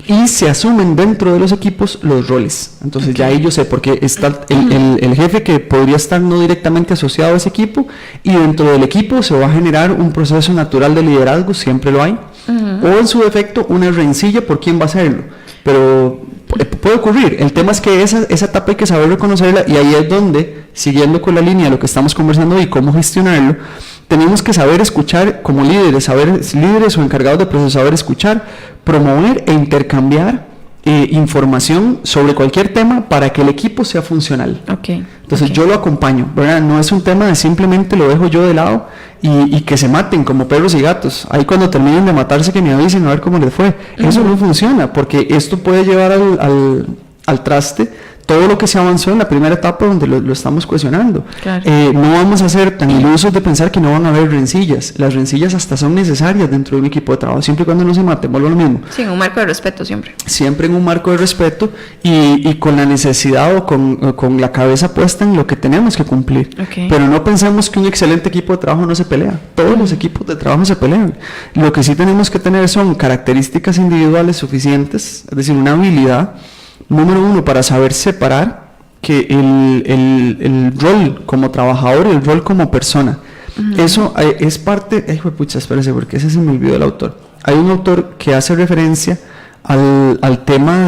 S6: y se asumen dentro de los equipos los roles. Entonces ya ahí yo sé, porque está el jefe que podría estar no directamente asociado a ese equipo, y dentro del equipo se va a generar un proceso natural de liderazgo, siempre lo hay, o en su defecto una rencilla por quién va a hacerlo, pero puede ocurrir. El tema es que esa etapa hay que saber reconocerla, y ahí es donde siguiendo con la línea de lo que estamos conversando hoy, cómo gestionarlo, tenemos que saber escuchar como líderes o encargados de proceso, saber escuchar, promover e intercambiar información sobre cualquier tema para que el equipo sea funcional. Entonces yo lo acompaño, ¿verdad? No es un tema de simplemente lo dejo yo de lado y que se maten como perros y gatos. Ahí cuando terminen de matarse que me avisen a ver cómo les fue. Eso no funciona, porque esto puede llevar al traste todo lo que se avanzó en la primera etapa donde lo estamos cuestionando. Claro. No vamos a ser tan ilusos de pensar que no van a haber rencillas. Las rencillas hasta son necesarias dentro de un equipo de trabajo, siempre y cuando no se maten, vuelvo a lo mismo.
S5: Sí, en un marco de respeto siempre.
S6: Siempre en un marco de respeto y con la necesidad o con la cabeza puesta en lo que tenemos que cumplir. Pero no pensemos que un excelente equipo de trabajo no se pelea. Todos los equipos de trabajo se pelean. Lo que sí tenemos que tener son características individuales suficientes, es decir, una habilidad, número uno, para saber separar que el rol como trabajador y el rol como persona. Eso es parte... pucha, espérese, porque ese se me olvidó el autor. Hay un autor que hace referencia al tema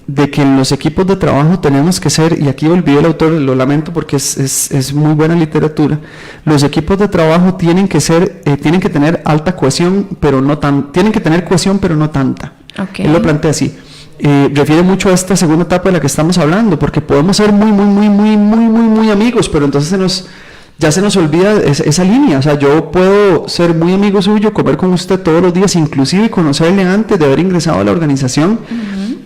S6: de que en los equipos de trabajo tenemos que ser, y aquí olvidé el autor, lo lamento porque es muy buena literatura, los equipos de trabajo tienen que tener alta cohesión, pero no tienen que tener cohesión, pero no tanta. Él lo plantea así. Refiere mucho a esta segunda etapa de la que estamos hablando, porque podemos ser muy amigos, pero entonces ya se nos olvida esa línea. O sea, yo puedo ser muy amigo suyo, comer con usted todos los días, inclusive conocerle antes de haber ingresado a la organización,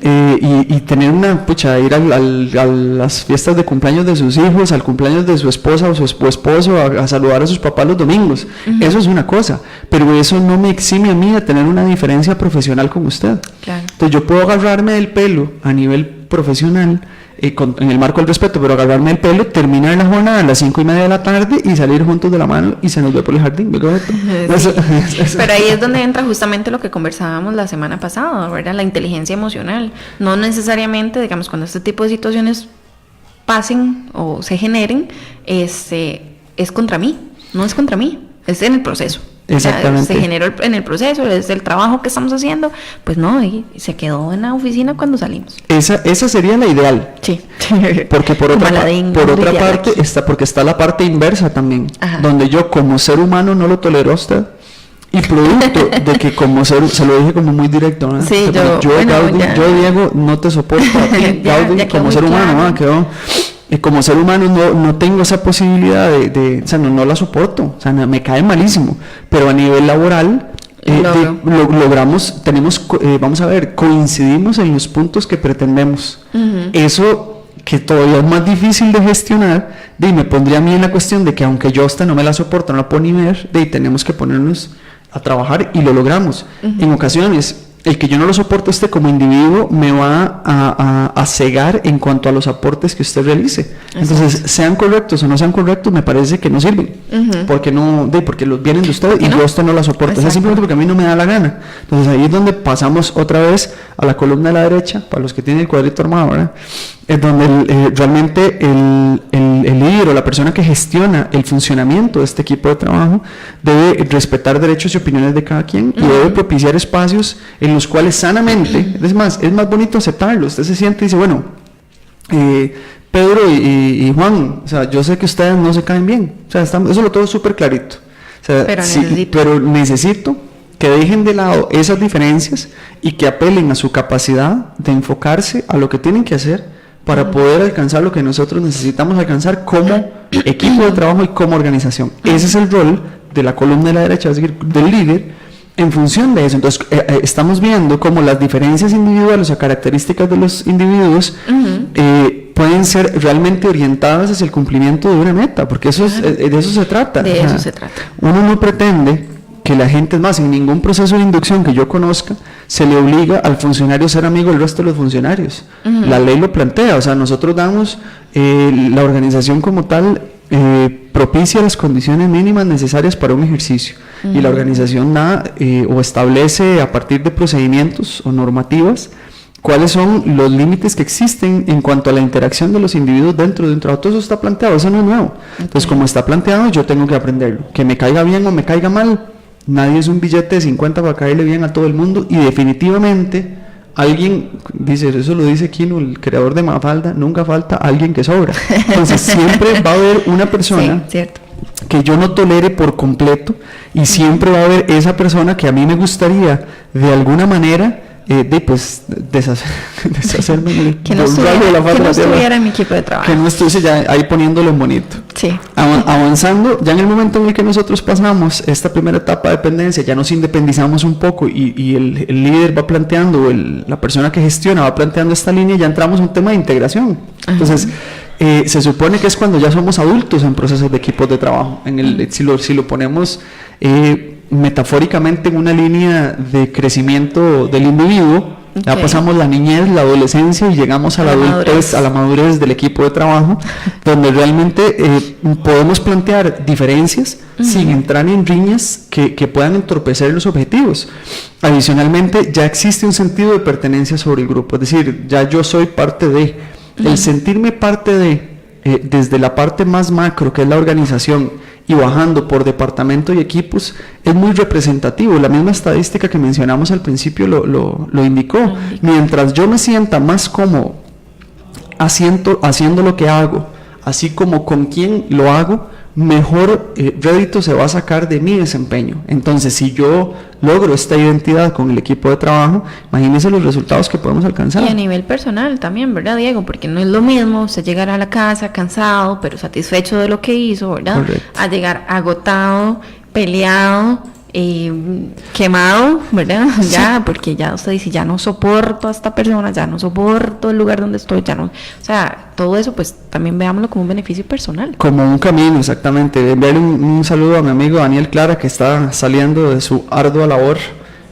S6: y tener ir a las fiestas de cumpleaños de sus hijos, al cumpleaños de su esposa o su esposo, a saludar a sus papás los domingos. Eso es una cosa, pero eso no me exime a mí de tener una diferencia profesional con usted. Claro. Entonces yo puedo agarrarme del pelo a nivel profesional, en el marco del respeto, pero agarrarme el pelo, terminar la jornada a las 5:30 de la tarde y salir juntos de la mano y se nos ve por el jardín.
S5: Sí. Pero ahí es donde entra justamente lo que conversábamos la semana pasada, ¿verdad? La inteligencia emocional. No necesariamente, digamos, cuando este tipo de situaciones pasen o se generen, es contra mí, no es contra mí, es en el proceso.
S6: Exactamente.
S5: O sea, se generó en el proceso, es el trabajo que estamos haciendo, pues no, y se quedó en la oficina cuando salimos.
S6: Esa sería la ideal.
S5: Sí.
S6: Porque por otra parte porque está la parte inversa también, donde yo como ser humano no lo tolero a usted, y producto de que como ser, se lo dije como muy directo, ¿no?
S5: Sí,
S6: yo Diego no te soporto a ti, Gaudí, como ser humano, quedó. Y como ser humano no tengo esa posibilidad o sea, no la soporto, o sea, me cae malísimo, pero a nivel laboral logramos, vamos a ver, coincidimos en los puntos que pretendemos. Eso que todavía es más difícil de gestionar, me pondría a mí en la cuestión de que aunque yo no me la soporto, no la puedo ni ver, tenemos que ponernos a trabajar y lo logramos. En ocasiones el que yo no lo soporte a usted como individuo me va a cegar en cuanto a los aportes que usted realice. Entonces, sean correctos o no sean correctos, me parece que no sirven, porque porque los vienen de usted y yo a usted no la soporta. Es simplemente porque a mí no me da la gana. Entonces ahí es donde pasamos otra vez a la columna de la derecha, para los que tienen el cuadrito armado, ¿verdad? Es donde realmente el líder o la persona que gestiona el funcionamiento de este equipo de trabajo debe respetar derechos y opiniones de cada quien y debe propiciar espacios en los cuales sanamente, es más bonito aceptarlo. Usted se siente y dice, bueno, Pedro y Juan, o sea, yo sé que ustedes no se caen bien, o sea, eso lo tengo súper clarito, o sea, pero necesito que dejen de lado esas diferencias y que apelen a su capacidad de enfocarse a lo que tienen que hacer para poder alcanzar lo que nosotros necesitamos alcanzar como equipo de trabajo y como organización. Ese es el rol de la columna de la derecha, es decir, del líder, en función de eso. Entonces, estamos viendo cómo las diferencias individuales o características de los individuos pueden ser realmente orientadas hacia el cumplimiento de una meta, porque eso de eso se trata.
S5: De eso se trata.
S6: Uno no pretende que la gente, es más, en ningún proceso de inducción que yo conozca, se le obliga al funcionario a ser amigo del resto de los funcionarios. La ley lo plantea, o sea, nosotros damos, la organización como tal propicia las condiciones mínimas necesarias para un ejercicio, y la organización da o establece a partir de procedimientos o normativas cuáles son los límites que existen en cuanto a la interacción de los individuos dentro de un trabajo. Todo eso está planteado, eso no es nuevo. Entonces, como está planteado, yo tengo que aprenderlo. Que me caiga bien o me caiga mal, nadie es un billete de 50 para caerle bien a todo el mundo, y definitivamente alguien, dice, eso lo dice Kino, el creador de Mafalda, nunca falta alguien que sobra. Entonces siempre va a haber una persona que yo no tolere por completo, y siempre va a haber esa persona que a mí me gustaría de alguna manera deshacerme
S5: que no estuviera en mi equipo de trabajo,
S6: que no estuviese ya ahí poniéndolo en bonito.
S5: Sí.
S6: Avanzando, ya en el momento en el que nosotros pasamos esta primera etapa de dependencia, ya nos independizamos un poco y el líder va planteando, la persona que gestiona va planteando esta línea, ya entramos a un tema de integración. Entonces, se supone que es cuando ya somos adultos en procesos de equipos de trabajo. Si lo ponemos metafóricamente en una línea de crecimiento del individuo, ya pasamos la niñez, la adolescencia y llegamos a la adultez, a la madurez del equipo de trabajo, donde realmente podemos plantear diferencias sin entrar en riñas que puedan entorpecer los objetivos. Adicionalmente, ya existe un sentido de pertenencia sobre el grupo, es decir, ya yo soy parte de, el sentirme parte de, desde la parte más macro, que es la organización, y bajando por departamento y equipos, es muy representativo. La misma estadística que mencionamos al principio lo indicó. Mientras yo me sienta más cómodo haciendo lo que hago, así como con quién lo hago, mejor rédito se va a sacar de mi desempeño. Entonces, si yo logro esta identidad con el equipo de trabajo, imagínense los resultados que podemos alcanzar.
S5: Y a nivel personal también, ¿verdad, Diego? Porque no es lo mismo usted llegar a la casa cansado, pero satisfecho de lo que hizo, ¿verdad?
S6: Correcto.
S5: A llegar agotado, peleado, quemado, ¿verdad? Sí. Ya, porque ya usted dice, ya no soporto a esta persona, ya no soporto el lugar donde estoy, ya no, o sea, todo eso pues también veámoslo como un beneficio personal. Como un camino, exactamente. Enviarle un saludo a mi amigo Daniel Clara, que está saliendo de su ardua labor,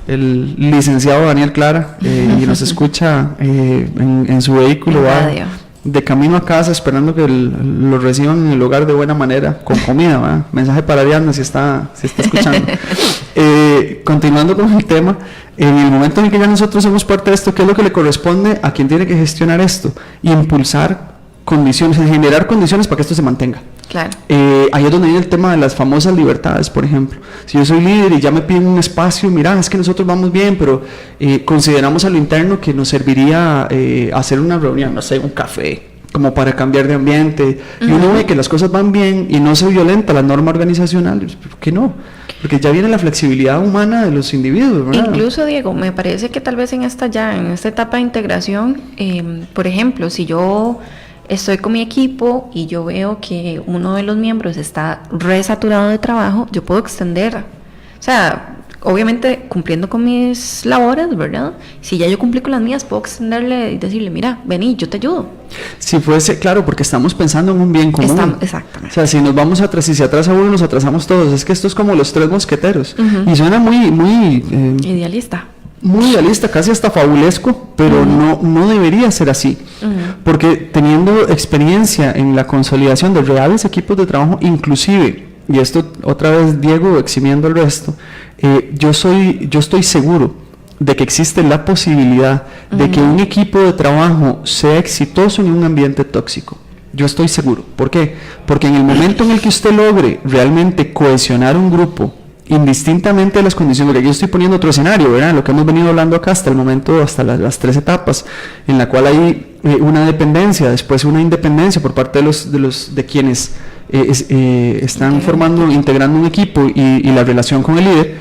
S5: el licenciado Daniel Clara, y nos escucha en su vehículo, va de camino a casa esperando que lo reciban en el hogar de buena manera, con comida, ¿verdad? Mensaje para Ariadna si está escuchando. Continuando con el tema, en el momento en que ya nosotros somos parte de esto, ¿qué es lo que le corresponde a quien tiene que gestionar esto? Impulsar condiciones, generar condiciones para que esto se mantenga. Claro. Ahí es donde viene el tema de las famosas libertades, por ejemplo. Si yo soy líder y ya me piden un espacio, mira, es que nosotros vamos bien, pero consideramos a lo interno que nos serviría hacer una reunión, no sé, un café, como para cambiar de ambiente, y uno ve que las cosas van bien y no se violenta la norma organizacional. ¿Por qué no? Porque ya viene la flexibilidad humana de los individuos, ¿verdad? Incluso, Diego, me parece que tal vez en esta etapa de integración, por ejemplo, si yo estoy con mi equipo y yo veo que uno de los miembros está resaturado de trabajo, yo puedo extender, o sea, obviamente cumpliendo con mis labores, ¿verdad? Si ya yo cumplí con las mías, puedo extenderle y decirle, mira, vení, yo te ayudo. Si fuese, claro, porque estamos pensando en un bien común. Exactamente. O sea, si nos vamos atrás, si se atrasa uno, nos atrasamos todos. Es que esto es como los tres mosqueteros. Y suena muy idealista. Muy idealista, casi hasta fabulesco, pero no debería ser así, porque teniendo experiencia en la consolidación de reales equipos de trabajo, inclusive, y esto otra vez Diego eximiendo el resto, yo estoy seguro de que existe la posibilidad de que un equipo de trabajo sea exitoso en un ambiente tóxico. Yo estoy seguro. ¿Por qué? Porque en el momento en el que usted logre realmente cohesionar un grupo, indistintamente de las condiciones, porque yo estoy poniendo otro escenario, ¿verdad? Lo que hemos venido hablando acá hasta el momento, hasta las tres etapas, en la cual hay una dependencia, después una independencia por parte de quienes están integrando un equipo y la relación con el líder.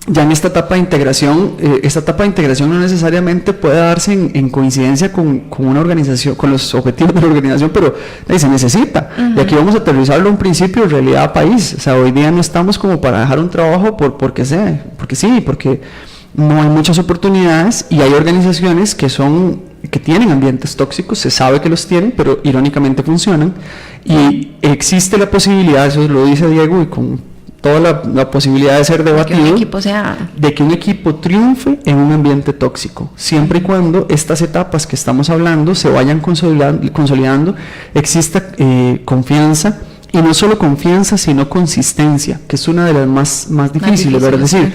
S5: Ya en esta etapa de integración, no necesariamente puede darse en coincidencia con una organización, con los objetivos de la organización, pero se necesita. Y aquí vamos a aterrizarlo a un principio, realidad país. O sea, hoy día no estamos como para dejar un trabajo porque no hay muchas oportunidades y hay organizaciones que tienen ambientes tóxicos, se sabe que los tienen, pero irónicamente funcionan. Y existe la posibilidad, eso lo dice Diego, y con toda la posibilidad de ser debatido, de que un equipo triunfe en un ambiente tóxico, siempre y cuando estas etapas que estamos hablando se vayan consolidando, exista confianza, y no solo confianza, sino consistencia, que es una de las más difíciles, ¿verdad? Es decir,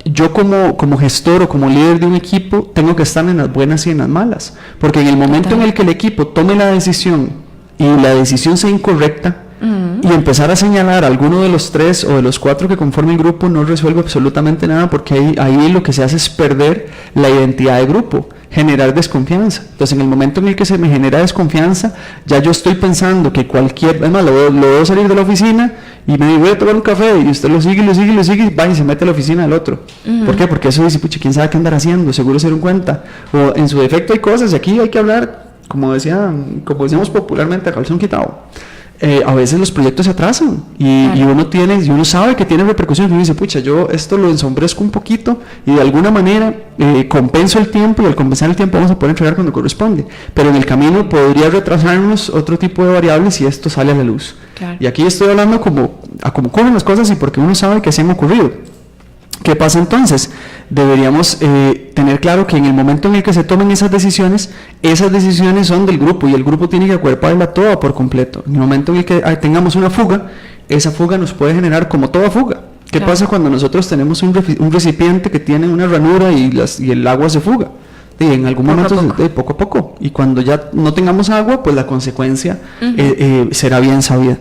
S5: yo como gestor o como líder de un equipo tengo que estar en las buenas y en las malas, porque en el momento en el que el equipo tome la decisión y la decisión sea incorrecta,
S6: y empezar a señalar a alguno de los 3 o de los 4 que conforman el grupo no resuelve absolutamente nada, porque ahí lo que se hace es perder la identidad de grupo, generar desconfianza. Entonces, en el momento en el que se me genera desconfianza, ya yo estoy pensando que además lo veo salir de la oficina y me digo, voy a tomar un café, y usted lo sigue, va y se mete a la oficina del otro. ¿Por qué? Porque eso dice, pucha, quién sabe qué andar haciendo, seguro se dieron cuenta. O en su defecto hay cosas, y aquí hay que hablar, como decíamos popularmente, a calzón quitado. A veces los proyectos se atrasan y uno sabe que tiene repercusiones, y uno dice, pucha, yo esto lo ensombrezco un poquito y de alguna manera compenso el tiempo, y al compensar el tiempo vamos a poder entregar cuando corresponde, pero en el camino podría retrasarnos otro tipo de variables si esto sale a la luz. Claro. Y aquí estoy hablando como ocurren las cosas y porque uno sabe que se han ocurrido. ¿Qué pasa entonces? Deberíamos tener claro que en el momento en el que se tomen esas decisiones son del grupo, y el grupo tiene que acuerparla toda por completo. En el momento en el que tengamos una fuga, esa fuga nos puede generar como toda fuga. ¿Qué pasa cuando nosotros tenemos un recipiente que tiene una ranura y el agua se fuga? Y en algún momento poco a poco, y cuando ya no tengamos agua, pues la consecuencia será bien sabida.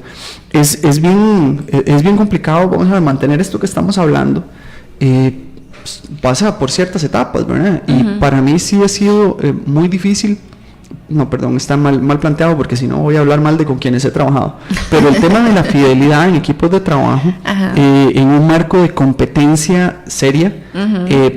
S6: Es bien complicado, vamos a mantener esto que estamos hablando. Pasa por ciertas etapas, ¿verdad? Y para mí sí ha sido muy difícil. No, perdón, está mal planteado, porque si no voy a hablar mal de con quienes he trabajado. Pero el tema de la fidelidad en equipos de trabajo, en un marco de competencia seria,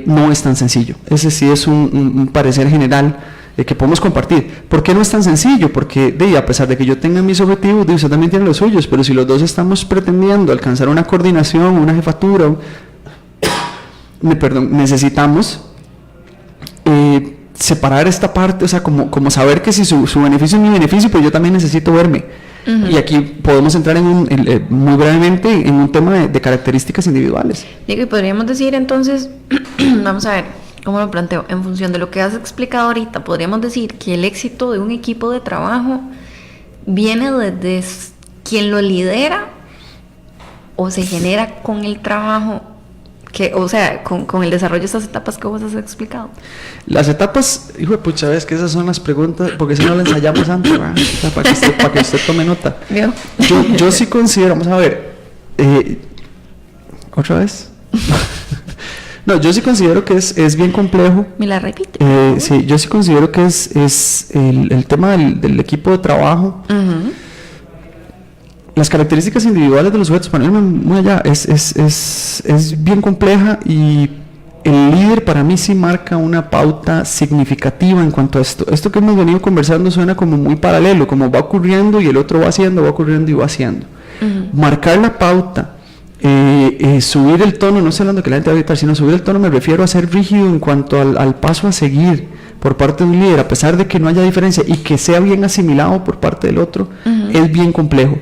S6: no es tan sencillo. Ese sí es un parecer general que podemos compartir. ¿Por qué no es tan sencillo? Porque a pesar de que yo tenga mis objetivos, usted también tiene los suyos, pero si los dos estamos pretendiendo alcanzar una coordinación, una jefatura, necesitamos separar esta parte, o sea, como saber que si su beneficio es mi beneficio, pues yo también necesito verme. Y aquí podemos entrar muy brevemente en un tema de características individuales.
S5: Diego, y podríamos decir entonces, vamos a ver, ¿cómo lo planteo? En función de lo que has explicado ahorita, podríamos decir que el éxito de un equipo de trabajo viene desde quien lo lidera, o se genera con el trabajo, con el desarrollo de estas etapas que vos has explicado.
S6: Las etapas, hijo de pucha, ves que esas son las preguntas, porque si no las ensayamos antes, o sea, para que usted tome nota. Yo sí considero, vamos a ver, otra vez. No, yo sí considero que es bien complejo.
S5: ¿Me la repite?
S6: Sí, yo sí considero que es el tema del equipo de trabajo. Las características individuales de los sujetos, para irme muy allá, es bien compleja, y el líder para mí sí marca una pauta significativa en cuanto a esto. Esto que hemos venido conversando suena como muy paralelo, como va ocurriendo y el otro va ocurriendo y va haciendo. Marcar la pauta, subir el tono, no estoy hablando que la gente va a evitar, sino subir el tono, me refiero a ser rígido en cuanto al paso a seguir por parte de un líder, a pesar de que no haya diferencia y que sea bien asimilado por parte del otro, es bien complejo.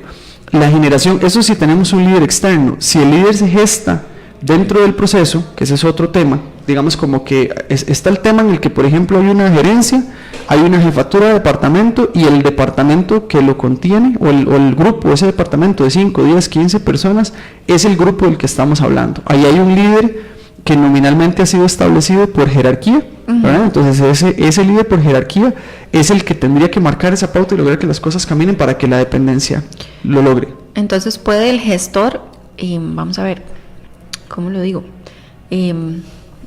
S6: La generación, eso si tenemos un líder externo, si el líder se gesta dentro del proceso, que ese es otro tema, digamos como que está el tema en el que, por ejemplo, hay una gerencia, hay una jefatura de departamento, y el departamento que lo contiene, o el grupo, ese departamento de 5, 10, 15 personas, es el grupo del que estamos hablando. Ahí hay un líder que nominalmente ha sido establecido por jerarquía, ¿verdad? Entonces ese líder por jerarquía es el que tendría que marcar esa pauta y lograr que las cosas caminen para que la dependencia lo logre.
S5: Entonces puede el gestor, vamos a ver, ¿cómo lo digo? Voy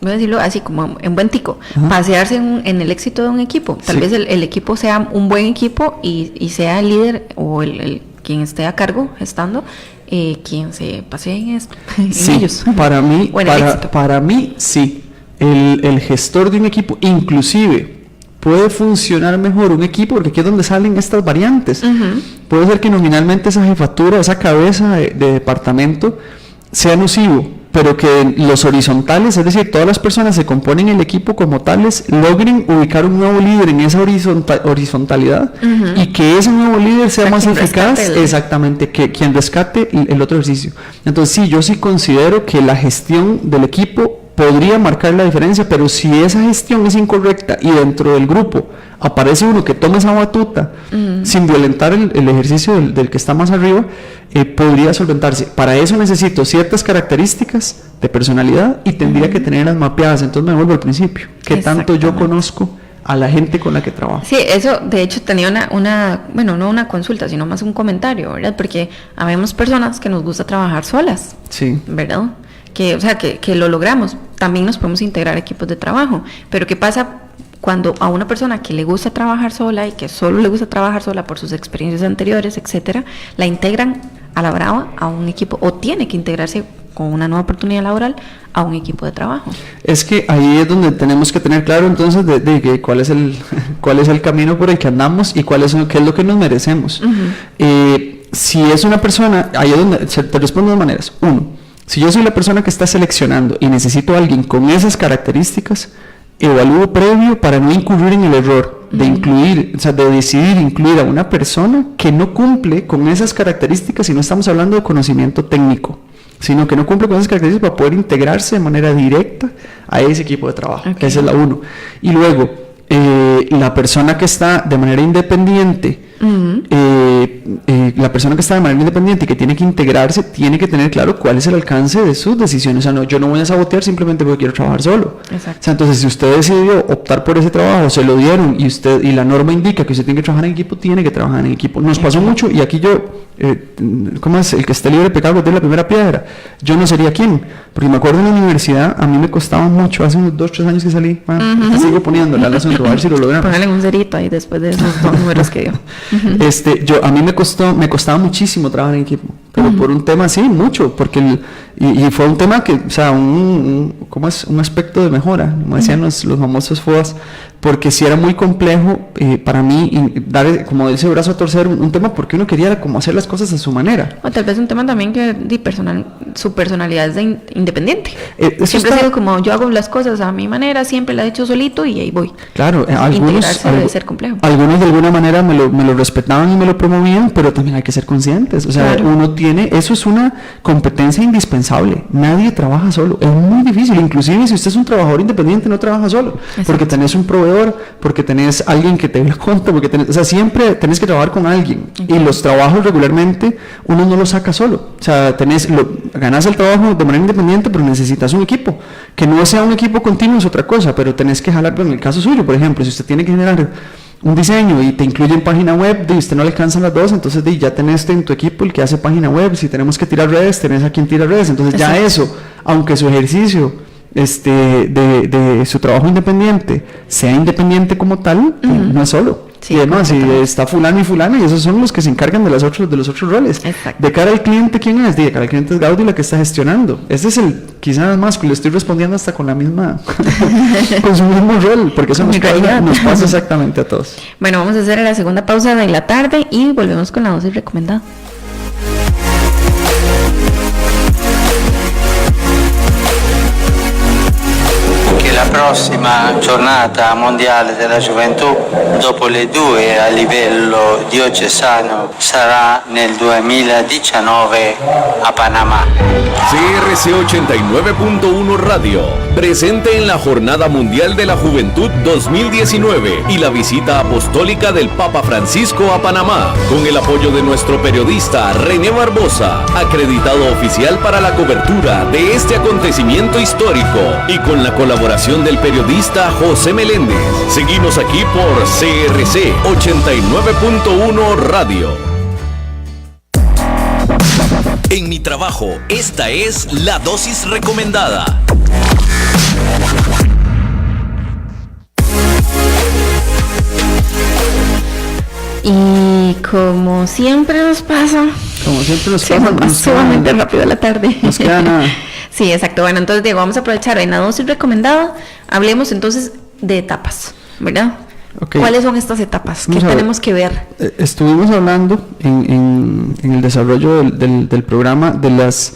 S5: a decirlo así como en buen tico, pasearse en el éxito de un equipo. Tal vez el equipo sea un buen equipo y sea el líder o el quien esté a cargo, gestando, quien se pasee en ellos. Para
S6: mí sí. El gestor de un equipo, inclusive, puede funcionar mejor un equipo, porque aquí es donde salen estas variantes. Puede ser que nominalmente esa jefatura, esa cabeza de departamento sea nocivo, pero que los horizontales, es decir, todas las personas que componen el equipo como tales, logren ubicar un nuevo líder en esa horizontalidad, y que ese nuevo líder sea más eficaz, exactamente, que quien rescate el otro ejercicio. Entonces sí, yo sí considero que la gestión del equipo podría marcar la diferencia, pero si esa gestión es incorrecta y dentro del grupo aparece uno que toma esa batuta sin violentar el ejercicio del que está más arriba, podría solventarse. Para eso necesito ciertas características de personalidad y tendría que tenerlas mapeadas. Entonces me vuelvo al principio. ¿Qué tanto yo conozco a la gente con la que trabajo.
S5: Sí, eso de hecho tenía bueno, no una consulta, sino más un comentario, ¿verdad? Porque habemos personas que nos gusta trabajar solas,
S6: Sí.
S5: ¿verdad? Que lo logramos. También nos podemos integrar a equipos de trabajo. Pero ¿qué pasa cuando a una persona que le gusta trabajar sola y que solo le gusta trabajar sola por sus experiencias anteriores, etcétera, la integran a la brava a un equipo, o tiene que integrarse con una nueva oportunidad laboral a un equipo de trabajo?
S6: Es que ahí es donde tenemos que tener claro entonces de cuál es el camino por el que andamos y qué es lo que nos merecemos. Si es una persona, ahí es donde te respondo de dos maneras. Uno, si yo soy la persona que está seleccionando y necesito a alguien con esas características, evalúo previo para no incurrir en el error de decidir incluir a una persona que no cumple con esas características, y no estamos hablando de conocimiento técnico, sino que no cumple con esas características para poder integrarse de manera directa a ese equipo de trabajo.
S5: Okay.
S6: Esa es la uno. Y luego, la persona que está de manera independiente, la persona que está de manera independiente y que tiene que integrarse, tiene que tener claro cuál es el alcance de sus decisiones. O sea, yo no voy a sabotear simplemente porque quiero trabajar solo.
S5: Exacto.
S6: O sea, entonces, si usted decidió optar por ese trabajo, se lo dieron y la norma indica que usted tiene que trabajar en equipo, tiene que trabajar en equipo. Nos pasó mucho, y aquí yo, ¿cómo es? El que esté libre de pecado de la primera piedra. Yo no sería quién, porque me acuerdo en la universidad, a mí me costaba mucho, hace unos 2-3 años que salí, sigo poniéndole al asunto, a ver si lo logramos.
S5: Póngale un cerito ahí después de esos 2 números que dio.
S6: A mí me costaba muchísimo trabajar en equipo, pero por un tema así, mucho, porque y fue un tema que, o sea, ¿cómo es? Un aspecto de mejora, como decían los famosos FOAS, porque sí era muy complejo para mí dar, como ese brazo a torcer, un tema porque uno quería como hacer las cosas a su manera.
S5: O tal vez un tema también que su personalidad es independiente. Siempre ha sido como, yo hago las cosas a mi manera, siempre la he hecho solito y ahí voy.
S6: Claro,
S5: integrarse debe ser complejo.
S6: Algunos de alguna manera me lo respetaban y me lo promovían, pero también hay que ser conscientes. O sea, claro, eso es una competencia indispensable. Nadie trabaja solo, es muy difícil. Inclusive si usted es un trabajador independiente, no trabaja solo. Exacto. Porque tenés un proveedor, porque tenés alguien que te dé cuenta, o sea, siempre tenés que trabajar con alguien. Okay. Y los trabajos regularmente uno no los saca solo. O sea, ganás el trabajo de manera independiente, pero necesitas un equipo. Que no sea un equipo continuo es otra cosa, pero tenés que jalar. En el caso suyo, por ejemplo, si usted tiene que generar un diseño y te incluye en página web, y usted no le alcanzan las dos, entonces ya tenés en tu equipo el que hace página web. Si tenemos que tirar redes, tenés a quien tira redes. Entonces ya eso, aunque su ejercicio de su trabajo independiente sea independiente como tal, no es solo. Sí, y además, si está fulano y esos son los que se encargan de los otros roles.
S5: Exacto.
S6: De cara al cliente, ¿quién es? De cara al cliente es Gaudi la que está gestionando. Ese es quizás más que le estoy respondiendo hasta con la misma, con su mismo rol, porque eso nos pasa exactamente a todos.
S5: Bueno, vamos a hacer la segunda pausa de la tarde y volvemos con la dosis recomendada.
S7: La prossima giornata mondiale della gioventù, dopo le 2 a livello diocesano, sarà nel 2019 a Panamá.
S4: CRC 89.1 Radio, presente en la Jornada Mundial de la Juventud 2019 y la visita apostólica del Papa Francisco a Panamá, con el apoyo de nuestro periodista René Barbosa, acreditado oficial para la cobertura de este acontecimiento histórico, y con la colaboración del periodista José Meléndez. Seguimos aquí por CRC 89.1 Radio. En mi trabajo, esta es la dosis recomendada.
S5: Y como siempre nos pasa, sumamente rápido la tarde.
S6: Nos queda nada.
S5: Sí, exacto. Bueno, entonces Diego, vamos a aprovechar en la dosis recomendada. Hablemos entonces de etapas, ¿verdad? Okay. ¿Cuáles son estas etapas? ¿Qué tenemos que ver?
S6: Estuvimos hablando en el desarrollo del programa de los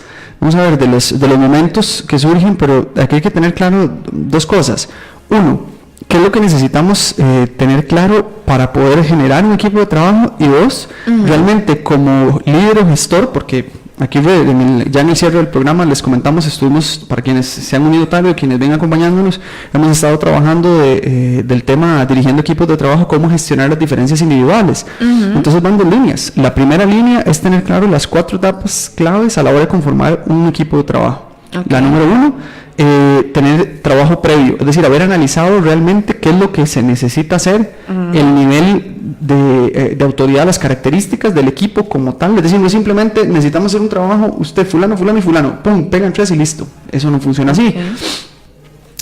S6: momentos que surgen, pero aquí hay que tener claro dos cosas. Uno, ¿qué es lo que necesitamos tener claro para poder generar un equipo de trabajo? Y dos, realmente como líder o gestor, porque aquí ya en el cierre del programa les comentamos, estuvimos, para quienes se han unido tarde o quienes ven acompañándonos, hemos estado trabajando del tema dirigiendo equipos de trabajo, cómo gestionar las diferencias individuales. Entonces van 2 líneas. La primera línea es tener claro las 4 etapas claves a la hora de conformar un equipo de trabajo. Okay. La número 1 tener trabajo previo, es decir, haber analizado realmente qué es lo que se necesita hacer, el nivel de autoridad, las características del equipo como tal, es decir, no simplemente necesitamos hacer un trabajo, usted fulano, fulano y fulano, pum, pegan 3 y listo, eso no funciona así.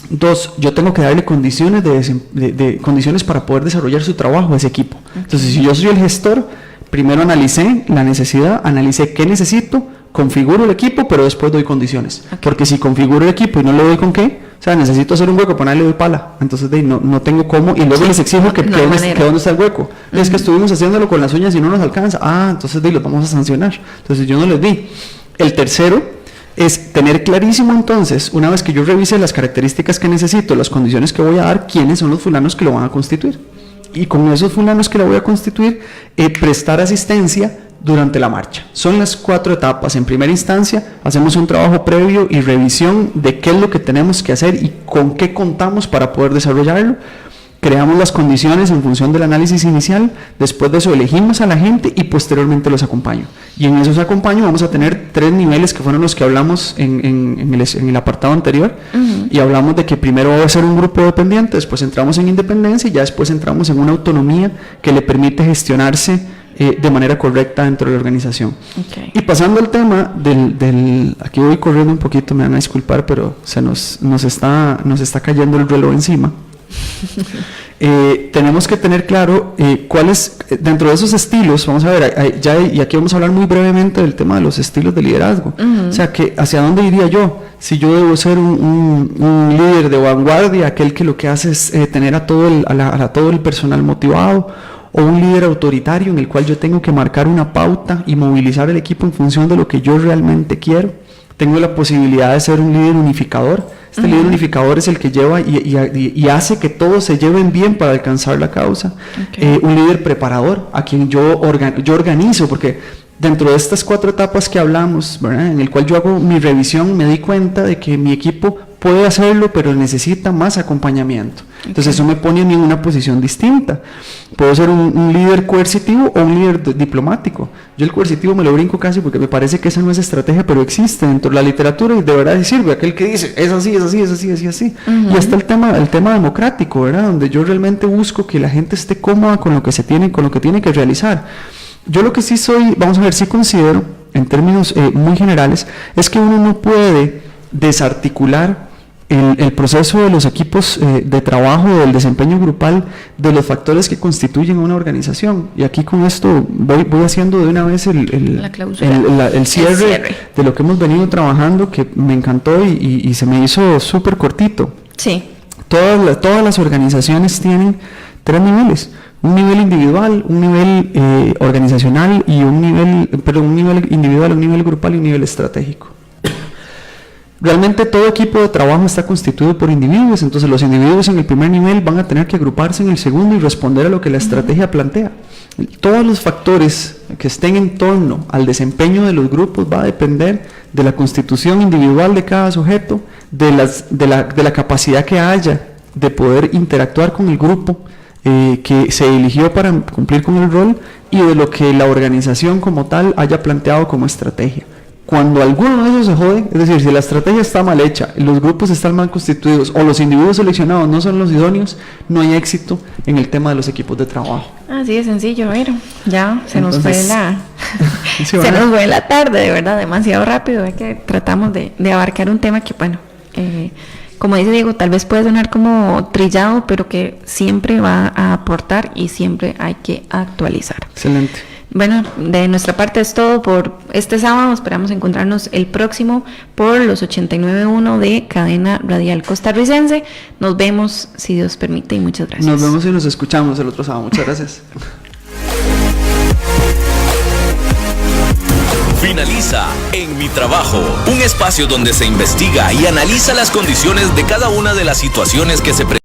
S6: Dos, yo tengo que darle condiciones de condiciones para poder desarrollar su trabajo a ese equipo. Entonces, si yo soy el gestor, primero analicé la necesidad, analicé qué necesito, configuro el equipo, pero después doy condiciones. Porque si configuro el equipo y no le doy con qué, o sea, necesito hacer un hueco, para le doy pala. Entonces no tengo cómo, y luego les exijo que dónde está el hueco. Es que estuvimos haciéndolo con las uñas y no nos alcanza. Entonces los vamos a sancionar. Entonces yo no les di. El tercero es tener clarísimo entonces, una vez que yo revise las características que necesito, las condiciones que voy a dar, quiénes son los fulanos que lo van a constituir. Y con esos fulanos que lo voy a constituir, prestar asistencia durante la marcha. Son las 4 etapas. En primera instancia, hacemos un trabajo previo y revisión de qué es lo que tenemos que hacer y con qué contamos para poder desarrollarlo. Creamos las condiciones en función del análisis inicial, después de eso elegimos a la gente y posteriormente los acompaño. Y en esos acompaño vamos a tener 3 niveles que fueron los que hablamos en el apartado anterior, y hablamos de que primero va a ser un grupo dependiente, después entramos en independencia y ya después entramos en una autonomía que le permite gestionarse de manera correcta dentro de la organización. Y pasando al tema aquí voy corriendo un poquito, me van a disculpar, pero nos está cayendo el reloj encima. Tenemos que tener claro cuáles, dentro de esos estilos, vamos a ver, y aquí vamos a hablar muy brevemente del tema de los estilos de liderazgo. O sea, que hacia dónde iría yo, si yo debo ser un líder de vanguardia, aquel que lo que hace es tener a todo el personal motivado, o un líder autoritario en el cual yo tengo que marcar una pauta y movilizar el equipo en función de lo que yo realmente quiero. Tengo la posibilidad de ser un líder unificador. Este líder unificador es el que lleva y hace que todos se lleven bien para alcanzar la causa. Un líder preparador, a quien yo organizo, porque dentro de estas 4 etapas que hablamos, ¿verdad?, en el cual yo hago mi revisión, me di cuenta de que mi equipo puede hacerlo, pero necesita más acompañamiento. Entonces eso me pone a mí en una posición distinta. Puedo ser un líder coercitivo o un líder diplomático. Yo el coercitivo me lo brinco casi porque me parece que esa no es estrategia, pero existe dentro de la literatura y de verdad sirve. Aquel que dice, es así, es así, es así, es así, así. Y hasta el tema democrático, ¿verdad?, donde yo realmente busco que la gente esté cómoda con lo que se tiene, con lo que tiene que realizar. Yo lo que sí sí considero, en términos muy generales, es que uno no puede desarticular el proceso de los equipos de trabajo, del desempeño grupal, de los factores que constituyen una organización. Y aquí con esto voy haciendo de una vez el cierre de lo que hemos venido trabajando, que me encantó y se me hizo súper cortito. Sí. Todas las organizaciones tienen 3 niveles. Un nivel individual, un nivel organizacional y un nivel individual, un nivel grupal y un nivel estratégico. Realmente todo equipo de trabajo está constituido por individuos, entonces los individuos en el primer nivel van a tener que agruparse en el segundo y responder a lo que la estrategia plantea. Todos los factores que estén en torno al desempeño de los grupos va a depender de la constitución individual de cada sujeto, de la capacidad que haya de poder interactuar con el grupo que se eligió para cumplir con el rol y de lo que la organización como tal haya planteado como estrategia. Cuando alguno de esos se jode, es decir, si la estrategia está mal hecha, los grupos están mal constituidos o los individuos seleccionados no son los idóneos, no hay éxito en el tema de los equipos de trabajo.
S5: Así de sencillo, pero ya nos fue la tarde, de verdad, demasiado rápido. Es que tratamos de abarcar un tema que, bueno, como dice Diego, tal vez puede sonar como trillado, pero que siempre va a aportar y siempre hay que actualizar.
S6: Excelente.
S5: Bueno, de nuestra parte es todo por este sábado. Esperamos encontrarnos el próximo por los 89.1 de Cadena Radial Costarricense. Nos vemos, si Dios permite, y muchas gracias.
S6: Nos vemos y nos escuchamos el otro sábado. Muchas gracias.
S4: Finaliza En Mi Trabajo, un espacio donde se investiga y analiza las condiciones de cada una de las situaciones que se presentan